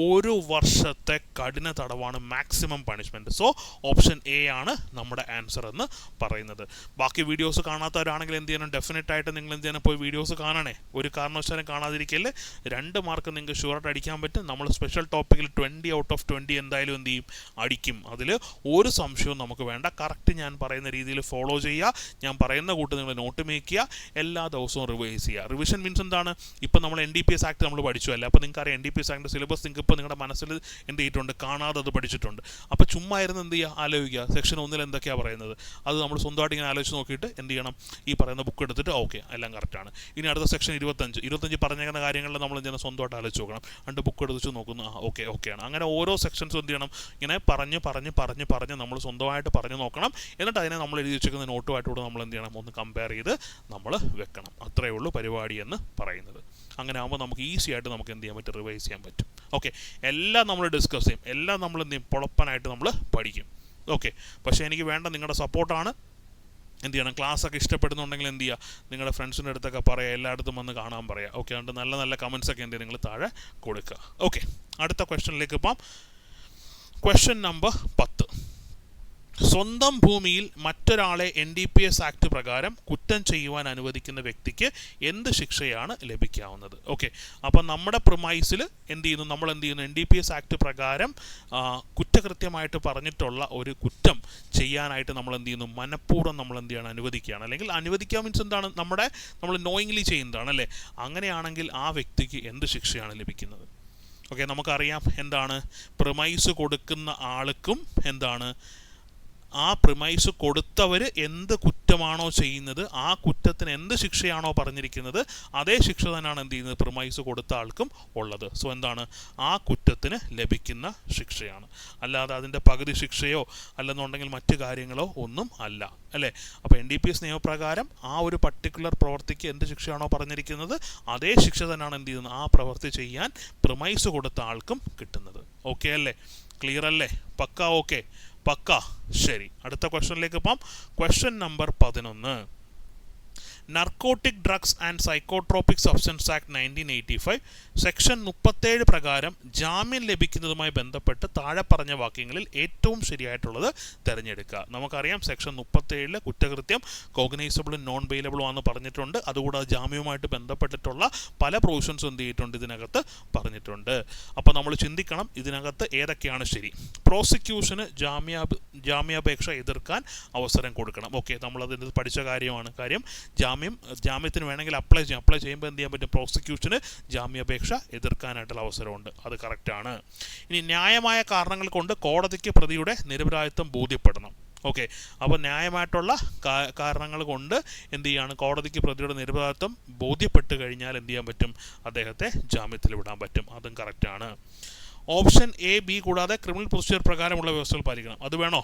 1 വർഷത്തെ കഠിന തടവാണ് maximum punishment. So option A ആണ് നമ്മുടെ ആൻസർ എന്ന് പറയുന്നത്. ബാക്കി വീഡിയോസ് കാണാത്തവരാണ് ആണെങ്കിൽ എന്ത് ചെയ്യണം, ഡെഫിനറ്റ് ആയിട്ട് നിങ്ങൾ എന്ത് ചെയ്യണം, പോയി വീഡിയോസ് കാണണേ. ഒരു കാരണവശാലും കാണാതിരിക്കല്. 2 മാർക്ക് നിങ്ങൾക്ക് ഷുവറായിട്ട് അടിക്കാൻ പറ്റും. നമ്മൾ സ്പെഷ്യൽ ടോപ്പിക്കിൽ 20 ഔട്ട് ഓഫ് 20 എന്തായാലും എന്ത് ചെയ്യും, അടിക്കും. അതിൽ ഒരു സംശയവും നമുക്ക് വേണ്ട. കറക്റ്റ് ഞാൻ പറയുന്ന രീതിയിൽ ഫോളോ ചെയ്യുക. ഞാൻ പറയുന്ന കൂട്ട് നിങ്ങൾ നോട്ട് മേക്ക് ചെയ്യുക. എല്ലാ ദിവസവും റിവൈസ് ചെയ്യുക. റിവിഷൻ മീൻസ് എന്താണ്, ഇപ്പം നമ്മൾ NDPS ആക്ട് നമ്മൾ പഠിച്ചു അല്ലേ. അപ്പോൾ നിങ്ങൾക്ക് അറിയാം NDPS ആക്ടിൻ്റെ സിലബസ് നിങ്ങൾക്ക് ഇപ്പോൾ നിങ്ങളുടെ മനസ്സിൽ എന്ത് ചെയ്തിട്ടുണ്ട്, കാണാതെ അത് പഠിച്ചിട്ടുണ്ട്. അപ്പോൾ ചുമ്മാ ഇരുന്ന് എന്ത് ചെയ്യുക, ആലോചിക്കുക സെക്ഷൻ 1 എന്തൊക്കെയാണ് പറയുന്നത്. അത് നമ്മൾ സ്വന്തമായിട്ട് ഇങ്ങനെ ആലോചിച്ച് നോക്കിയിട്ട് എന്ത് ചെയ്യണം, ഈ പറയുന്ന ബുക്ക് എടുത്തിട്ട് ഓക്കെ എല്ലാം കറക്റ്റാണ്. ഇനി അടുത്ത സെക്ഷൻ 25 പറഞ്ഞേക്കുന്ന കാര്യങ്ങളിൽ നമ്മൾ എന്ത് ചെയ്യണം, സ്വന്തമായിട്ട് ആലോചിച്ച് നോക്കണം. 2 ബുക്ക് എടുത്ത് നോക്കുന്നു, ഓക്കെയാണ്. അങ്ങനെ ഓരോ സെക്ഷൻസും എന്ത് ചെയ്യണം, ഇങ്ങനെ പറഞ്ഞ് നമ്മൾ സ്വന്തമായിട്ട് പറഞ്ഞു നോക്കണം. എന്നിട്ട് അതിനെ നമ്മൾ എഴുതി വെച്ചിരിക്കുന്ന നോട്ടുമായിട്ടൂടെ നമ്മൾ എന്ത് ചെയ്യണം, ഒന്ന് കമ്പയർ ചെയ്ത് നമ്മൾ വെക്കണം. അത്രയേ ഉള്ളൂ പരിപാടി എന്ന് പറയുന്നത്. അങ്ങനെ ആകുമ്പോൾ നമുക്ക് ഈസി ആയിട്ട് നമുക്ക് എന്ത് ചെയ്യാൻ പറ്റും, റിവൈസ് ചെയ്യാൻ പറ്റും. ഓക്കെ, എല്ലാം നമ്മൾ ഡിസ്കസ് ചെയ്യും, എല്ലാം നമ്മൾ എന്ത് ചെയ്യും, പൊളപ്പനായിട്ട് നമ്മൾ പഠിക്കും. ഓക്കെ, പക്ഷേ എനിക്ക് വേണ്ട നിങ്ങളുടെ സപ്പോർട്ടാണ്. എന്ത് ചെയ്യണം, ക്ലാസ്സൊക്കെ ഇഷ്ടപ്പെടുന്നുണ്ടെങ്കിൽ എന്ത് ചെയ്യുക, നിങ്ങളുടെ ഫ്രണ്ട്സിൻ്റെ അടുത്തൊക്കെ പറയുക, എല്ലായിടത്തും വന്ന് കാണാൻ പറയുക. ഓക്കെ, അതുകൊണ്ട് നല്ല നല്ല കമൻസൊക്കെ എന്ത് ചെയ്യുക, നിങ്ങൾ താഴെ കൊടുക്കുക. ഓക്കെ, അടുത്ത ക്വസ്റ്റ്യനിലേക്ക് പോകാം. Question number 10. സ്വന്തം ഭൂമിയിൽ മറ്റൊരാളെ NDPS ആക്ട് പ്രകാരം കുറ്റം ചെയ്യുവാൻ അനുവദിക്കുന്ന വ്യക്തിക്ക് എന്ത് ശിക്ഷയാണ് ലഭിക്കാവുന്നത്? ഓക്കെ, അപ്പം നമ്മുടെ പ്രിമൈസിൽ എന്ത് ചെയ്യുന്നു, നമ്മൾ എന്ത് ചെയ്യുന്നു, NDPS ആക്ട് പ്രകാരം കുറ്റകൃത്യമായിട്ട് പറഞ്ഞിട്ടുള്ള ഒരു കുറ്റം ചെയ്യാനായിട്ട് നമ്മൾ എന്ത് ചെയ്യുന്നു, മനഃപൂർവ്വം നമ്മൾ എന്ത് ചെയ്യണം, അനുവദിക്കുകയാണ്. അല്ലെങ്കിൽ അനുവദിക്കുക മീൻസ് എന്താണ്, നമ്മൾ നോയിങ്ലി ചെയ്യുന്നതാണ് അല്ലേ. അങ്ങനെയാണെങ്കിൽ ആ വ്യക്തിക്ക് എന്ത് ശിക്ഷയാണ് ലഭിക്കുന്നത്? ഓക്കെ, നമുക്കറിയാം എന്താണ്, പ്രിമൈസ് കൊടുക്കുന്ന ആൾക്കും എന്താണ്, ആ പ്രിമൈസ് കൊടുത്തവർ എന്ത് കുറ്റമാണോ ചെയ്യുന്നത്, ആ കുറ്റത്തിന് എന്ത് ശിക്ഷയാണോ പറഞ്ഞിരിക്കുന്നത്, അതേ ശിക്ഷ തന്നെയാണ് എന്ത് ചെയ്യുന്നത്, പ്രിമൈസ് കൊടുത്ത ആൾക്കും ഉള്ളത്. സോ എന്താണ്, ആ കുറ്റത്തിന് ലഭിക്കുന്ന ശിക്ഷയാണ്. അല്ലാതെ അതിൻ്റെ പകുതി ശിക്ഷയോ അല്ലെന്നുണ്ടെങ്കിൽ മറ്റു കാര്യങ്ങളോ ഒന്നും അല്ല അല്ലേ. അപ്പോൾ NDPS നിയമപ്രകാരം ആ ഒരു പർട്ടിക്കുലർ പ്രവൃത്തിക്ക് എന്ത് ശിക്ഷയാണോ പറഞ്ഞിരിക്കുന്നത്, അതേ ശിക്ഷ തന്നെയാണ് എന്ത് ചെയ്യുന്നത്, ആ പ്രവൃത്തി ചെയ്യാൻ പ്രിമൈസ് കൊടുത്ത ആൾക്കും കിട്ടുന്നത്. ഓക്കെ അല്ലേ, ക്ലിയർ അല്ലേ, പക്ക ഓക്കെ, പക്ക. ശരി, അടുത്ത ക്വസ്റ്റ്യനിലേക്ക് പോകാം. Question number 11. Narcotic drugs and psychotropic substance act 1985 section 37 പ്രകാരം ജാമ്യം ലഭിക്കുന്നതുമായി ബന്ധപ്പെട്ട് താഴെ പറഞ്ഞ വാക്യങ്ങളിൽ ഏറ്റവും ശരിയായിട്ടുള്ളത് തിരഞ്ഞെടുക്കുക. നമുക്കറിയാം സെക്ഷൻ 37 കുറ്റകൃത്യം കോഗ്നൈസബിളും നോൺ ബെയിലബിളും ആണെന്ന് പറഞ്ഞിട്ടുണ്ട്. അതുകൂടാതെ ജാമ്യവുമായിട്ട് ബന്ധപ്പെട്ടിട്ടുള്ള പല പ്രൊവിഷൻസും എന്ത് ചെയ്തിട്ടുണ്ട്, ഇതിനകത്ത് പറഞ്ഞിട്ടുണ്ട്. അപ്പോൾ നമ്മൾ ചിന്തിക്കണം ഇതിനകത്ത് ഏതൊക്കെയാണ് ശരി. പ്രോസിക്യൂഷന് ജാമ്യാപേക്ഷ എതിർക്കാൻ അവസരം കൊടുക്കണം. ഓക്കെ, നമ്മളതിന് പഠിച്ച കാര്യമാണ്. ജാമ്യത്തിന് വേണമെങ്കിൽ അപ്ലൈ ചെയ്യുമ്പോൾ എന്ത് ചെയ്യാൻ പറ്റും, പ്രോസിക്യൂഷന് ജാമ്യാപേക്ഷ എതിർക്കാനായിട്ടുള്ള അവസരമുണ്ട്. അത് കറക്റ്റാണ്. ഇനി ന്യായമായ കാരണങ്ങൾ കൊണ്ട് കോടതിക്ക് പ്രതിയുടെ നിരപരാധിത്വം ബോധ്യപ്പെടണം. ഓക്കെ, അപ്പോൾ ന്യായമായിട്ടുള്ള കാരണങ്ങൾ കൊണ്ട് എന്ത് ചെയ്യാണ്, കോടതിക്ക് പ്രതിയുടെ നിരപരാധിത്വം ബോധ്യപ്പെട്ട് കഴിഞ്ഞാൽ എന്ത് ചെയ്യാൻ പറ്റും, അദ്ദേഹത്തെ ജാമ്യത്തിൽ വിടാൻ പറ്റും. അതും കറക്റ്റാണ്. ഓപ്ഷൻ A, B കൂടാതെ ക്രിമിനൽ പ്രൊസീജിയർ പ്രകാരമുള്ള വ്യവസ്ഥകൾ പാലിക്കണം. അത് വേണോ?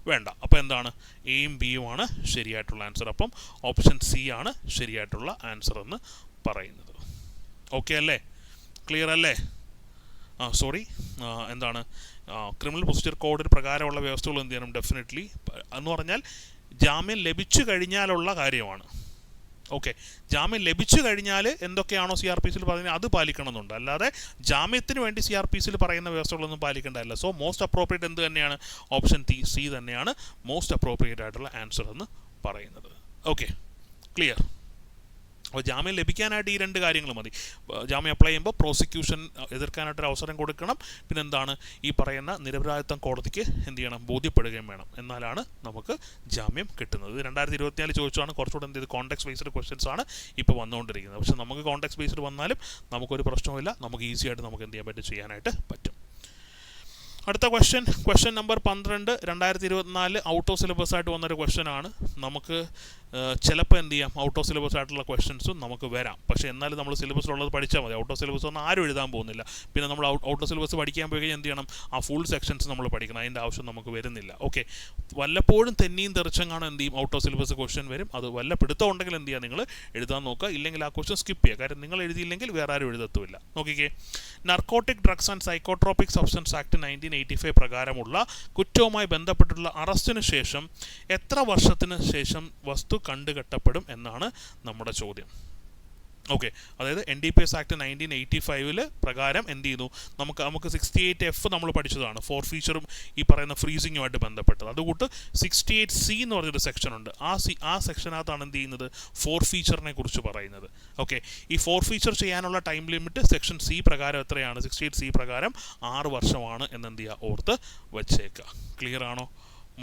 വേണ്ട. അപ്പോൾ എന്താണ്, എയും ബിയും ആണ് ശരിയായിട്ടുള്ള ആൻസർ. അപ്പം ഓപ്ഷൻ C ആണ് ശരിയായിട്ടുള്ള ആൻസർ എന്ന് പറയുന്നത്. ഓക്കെ അല്ലേ, ക്ലിയർ അല്ലേ? എന്താണ്, ക്രിമിനൽ പ്രൊസീജിയർ കോഡിന് പ്രകാരമുള്ള വ്യവസ്ഥകൾ എന്ത് ചെയ്യണം, ഡെഫിനറ്റ്ലി എന്ന് പറഞ്ഞാൽ ജാമ്യം ലഭിച്ചു കഴിഞ്ഞാലുള്ള കാര്യമാണ്. ഓക്കെ, ജാമ്യം ലഭിച്ചു കഴിഞ്ഞാൽ എന്തൊക്കെയാണോ CRPCയിൽ പറയുന്നത് അത് പാലിക്കണമെന്നുണ്ട്. അല്ലാതെ ജാമ്യത്തിന് വേണ്ടി CRPCയിൽ പറയുന്ന വ്യവസ്ഥകളൊന്നും പാലിക്കേണ്ടതല്ല. സോ മോസ്റ്റ് അപ്രോപ്രിയേറ്റ് എന്ത് തന്നെയാണ്, ഓപ്ഷൻ C തന്നെയാണ് മോസ്റ്റ് അപ്രോപ്രിയേറ്റ് ആയിട്ടുള്ള ആൻസർ എന്ന് പറയുന്നത്. Okay, clear. അപ്പോൾ ജാമ്യം ലഭിക്കാനായിട്ട് ഈ 2 കാര്യങ്ങൾ മതി. ജാമ്യം അപ്ലൈ ചെയ്യുമ്പോൾ പ്രോസിക്യൂഷൻ എതിർക്കാനായിട്ടൊരു അവസരം കൊടുക്കണം. പിന്നെന്താണ്, ഈ പറയുന്ന നിരപരാധിത്വം കോടതിക്ക് എന്ത് ചെയ്യണം, ബോധ്യപ്പെടുകയും വേണം. എന്നാലാണ് നമുക്ക് ജാമ്യം കിട്ടുന്നത്. 2024 ചോദിച്ചാണ്. കുറച്ചുകൂടെ എന്ത് ചെയ്ത് കോൺടാക്ട് ബേസ്ഡ് ക്വസ്റ്റ്യൻസ് ആണ് ഇപ്പോൾ വന്നുകൊണ്ടിരിക്കുന്നത്. പക്ഷേ നമുക്ക് കോൺടാക്ട് ബേസ്ഡ് വന്നാലും നമുക്കൊരു പ്രശ്നവുമില്ല. നമുക്ക് ഈസി ആയിട്ട് നമുക്ക് എന്ത് ചെയ്യാനായിട്ട് പറ്റും. അടുത്ത question number 12 2024 out of syllabus ആയിട്ട് വന്നൊരു ക്വസ്റ്റ്യൻ ആണ്. നമുക്ക് ചിലപ്പോൾ എന്ത് ചെയ്യാം, ഔട്ട് ഓഫ് സിലബസ് ആയിട്ടുള്ള ക്വസ്റ്റ്യൻസും നമുക്ക് വരാം. പക്ഷേ എന്നാലും നമ്മൾ സിലബസിലുള്ളത് പഠിച്ചാൽ മതി. ഔട്ട് ഓഫ് സിലബസ് ഒന്നും ആരും എഴുതാൻ പോകുന്നില്ല. പിന്നെ നമ്മൾ ഔട്ട് ഓഫ് സിലബസ് പഠിക്കാൻ പോയി കഴിഞ്ഞാൽ എന്ത് ചെയ്യണം, ആ ഫുൾ സെക്ഷൻസ് നമ്മൾ പഠിക്കണം. അതിൻ്റെ ആവശ്യം നമുക്ക് വരുന്നില്ല. ഓക്കെ, വല്ലപ്പോഴും തെന്നിയും തെറിച്ചങ്ങാണ് എന്ത് ചെയ്യും, ഔട്ട് ഓഫ് സിലബസ് ക്വസ്റ്റ്യൻ വരും. അത് വല്ല പിടുത്തം ഉണ്ടെങ്കിൽ എന്ത് ചെയ്യുക, നിങ്ങൾ എഴുതാൻ നോക്കുക. ഇല്ലെങ്കിൽ ആ ക്വസ്റ്റ്യൻ സ്കിപ്പ് ചെയ്യുക. കാര്യം നിങ്ങൾ എഴുതിയില്ലെങ്കിൽ വേറെ ആരും എഴുതത്തുമില്ല. നോക്കിക്കേ, narcotic drugs and psychotropic substance act 1985 പ്രകാരമുള്ള കുറ്റവുമായി ബന്ധപ്പെട്ടുള്ള അറസ്റ്റിന് ശേഷം എത്ര വർഷത്തിന് ശേഷം വസ്തു കണ്ടുകെട്ടപ്പെടും എന്നാണ് നമ്മുടെ ചോദ്യം. ഓക്കെ, അതായത് NDPS ആക്ട് 1985 പ്രകാരം എന്ത് ചെയ്യുന്നു, നമുക്ക് 68F നമ്മൾ പഠിച്ചതാണ്, ഫോർ ഫീച്ചറും ഈ പറയുന്ന ഫ്രീസിങ്ങുമായിട്ട് ബന്ധപ്പെട്ടത്. അതുകൂട്ട് 68C എന്ന് പറഞ്ഞൊരു സെക്ഷൻ ഉണ്ട്. ആ സെക്ഷനകത്താണ് എന്ത് ചെയ്യുന്നത്, ഫോർ ഫീച്ചറിനെ കുറിച്ച് പറയുന്നത്. ഓക്കെ, ഈ ഫോർ ഫീച്ചർ ചെയ്യാനുള്ള ടൈം ലിമിറ്റ് സെക്ഷൻ C പ്രകാരം എത്രയാണ്, 68C പ്രകാരം 6 വർഷമാണ് എന്നെന്ത് ചെയ്യുക, ഓർത്ത് വെച്ചേക്കുക. ക്ലിയർ ആണോ,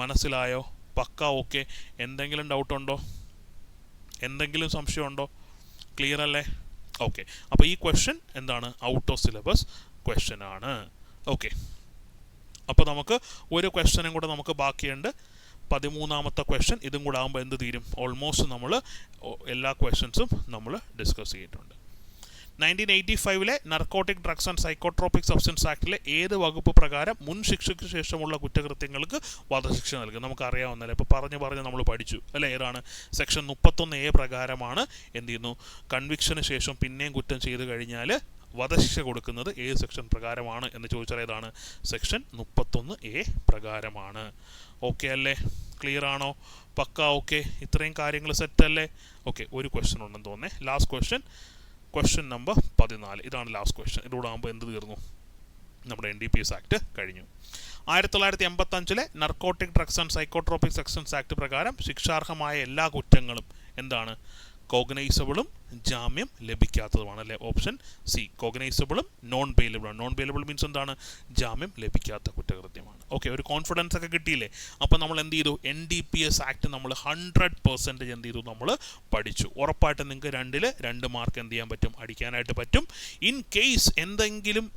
മനസ്സിലായോ, പക്ക ഓക്കെ? എന്തെങ്കിലും ഡൗട്ടുണ്ടോ, എന്തെങ്കിലും സംശയമുണ്ടോ? ക്ലിയർ അല്ലേ? ഓക്കെ, അപ്പോൾ ഈ ക്വസ്റ്റ്യൻ എന്താണ്, ഔട്ട് ഓഫ് സിലബസ് ക്വസ്റ്റ്യൻ ആണ്. ഓക്കെ, അപ്പോൾ നമുക്ക് ഒരു ക്വസ്റ്റ്യനും കൂടെ നമുക്ക് ബാക്കിയുണ്ട്, 13ാമത്തെ ക്വസ്റ്റ്യൻ. ഇതും കൂടെ ആകുമ്പോൾ എന്ത് തീരും, ഓൾമോസ്റ്റ് നമ്മൾ എല്ലാ ക്വസ്റ്റ്യൻസും നമ്മൾ ഡിസ്കസ് ചെയ്തിട്ടുണ്ട്. 1985 narcotic drugs and psychotropic substance ആക്ടിലെ ഏത് വകുപ്പ് പ്രകാരം മുൻ ശിക്ഷയ്ക്ക് ശേഷമുള്ള കുറ്റകൃത്യങ്ങൾക്ക് വധശിക്ഷ നൽകും? നമുക്കറിയാവുന്നല്ലേ, ഇപ്പോൾ പറഞ്ഞ് നമ്മൾ പഠിച്ചു അല്ലേ, ഏതാണ്, സെക്ഷൻ 31A പ്രകാരമാണ് എന്ത് ചെയ്യുന്നു, കൺവിക്ഷന് ശേഷം പിന്നെയും കുറ്റം ചെയ്തു കഴിഞ്ഞാൽ വധശിക്ഷ കൊടുക്കുന്നത് ഏത് സെക്ഷൻ പ്രകാരമാണ് എന്ന് ചോദിച്ചാൽ ഏതാണ്, സെക്ഷൻ 31A പ്രകാരമാണ്. ഓക്കെ അല്ലേ, ക്ലിയർ ആണോ, പക്ക ഓക്കെ? ഇത്രയും കാര്യങ്ങൾ സെറ്റ് അല്ലേ? ഓക്കെ, ഒരു ക്വസ്റ്റ്യൻ ഉണ്ടെന്ന് തോന്നേ, ലാസ്റ്റ് ക്വസ്റ്റ്യൻ, ക്വസ്റ്റ്യൻ നമ്പർ 14. ഇതാണ് ലാസ്റ്റ് ക്വസ്റ്റ്യൻ. ഇതിലൂടെ ആകുമ്പോൾ എന്ത് തീർന്നു, നമ്മുടെ NDPS ആക്ട് കഴിഞ്ഞു. 1985 narcotic drugs and psychotropic substance act പ്രകാരം ശിക്ഷാർഹമായ എല്ലാ കുറ്റങ്ങളും എന്താണ്, കോഗ്നൈസബിളും ജാമ്യം ലഭിക്കാത്തതുമാണ് അല്ലേ, ഓപ്ഷൻ C. കോഗ്നൈസബിളും നോൺ ബെയിലബിളും. നോൺ ബെയിലബിൾ മീൻസ് എന്താണ്, ജാമ്യം ലഭിക്കാത്ത കുറ്റകൃത്യമാണ്. ഓക്കെ, ഒരു കോൺഫിഡൻസ് ഒക്കെ കിട്ടിയില്ലേ? അപ്പോൾ നമ്മൾ എന്ത് ചെയ്തു, NDPS ആക്ട് നമ്മൾ 100% എന്ത് ചെയ്തു, നമ്മൾ പഠിച്ചു. ഉറപ്പായിട്ടും നിങ്ങൾക്ക് 2 മാർക്ക് എന്ത് ചെയ്യാൻ പറ്റും, അടിക്കാനായിട്ട് പറ്റും. ഇൻ കേസ് എന്തെങ്കിലും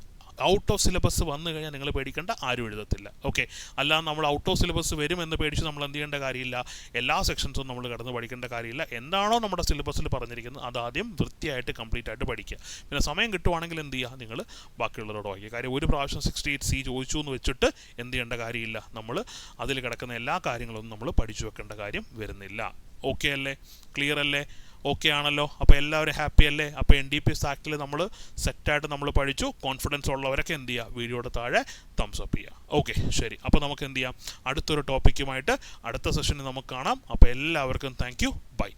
ഔട്ട് ഓഫ് സിലബസ് വന്നു കഴിഞ്ഞാൽ നിങ്ങൾ പേടിക്കേണ്ട, ആരും എഴുതത്തില്ല. ഓക്കെ, അല്ലാതെ നമ്മൾ ഔട്ട് ഓഫ് സിലബസ് വരുമെന്ന് പേടിച്ച് നമ്മൾ എന്ത് ചെയ്യേണ്ട കാര്യമില്ല, എല്ലാ സെക്ഷൻസും നമ്മൾ കടന്ന് പഠിക്കേണ്ട കാര്യമില്ല. എന്താണോ നമ്മുടെ സിലബസിൽ പറഞ്ഞിരിക്കുന്നത് അതാദ്യം വൃത്തിയായിട്ട് കംപ്ലീറ്റ് ആയിട്ട് പഠിക്കുക. പിന്നെ സമയം കിട്ടുവാണെങ്കിൽ എന്ത് ചെയ്യുക, നിങ്ങൾ ബാക്കിയുള്ളവരോട് വായിക്കുക. കാര്യം ഒരു പ്രാവശ്യം 68C ചോദിച്ചു എന്ന് വെച്ചിട്ട് എന്ത് ചെയ്യേണ്ട കാര്യമില്ല, നമ്മൾ അതിൽ കിടക്കുന്ന എല്ലാ കാര്യങ്ങളൊന്നും നമ്മൾ പഠിച്ചു വെക്കേണ്ട കാര്യം വരുന്നില്ല. ഓക്കെ അല്ലേ, ക്ലിയർ അല്ലേ, ഓക്കെ ആണല്ലോ? അപ്പോൾ എല്ലാവരും ഹാപ്പി അല്ലേ? അപ്പോൾ NDPS ആക്ടിൽ നമ്മൾ സെറ്റായിട്ട് നമ്മൾ പഠിച്ചു. കോൺഫിഡൻസ് ഉള്ളവരൊക്കെ എന്ത് ചെയ്യുക, വീഡിയോയുടെ താഴെ തംസ് അപ്പ് ചെയ്യുക. ഓക്കെ, ശരി. അപ്പോൾ നമുക്ക് എന്ത് ചെയ്യാം, അടുത്തൊരു ടോപ്പിക്കുമായിട്ട് അടുത്ത സെഷനിൽ നമുക്ക് കാണാം. അപ്പോൾ എല്ലാവർക്കും താങ്ക് യു, ബൈ.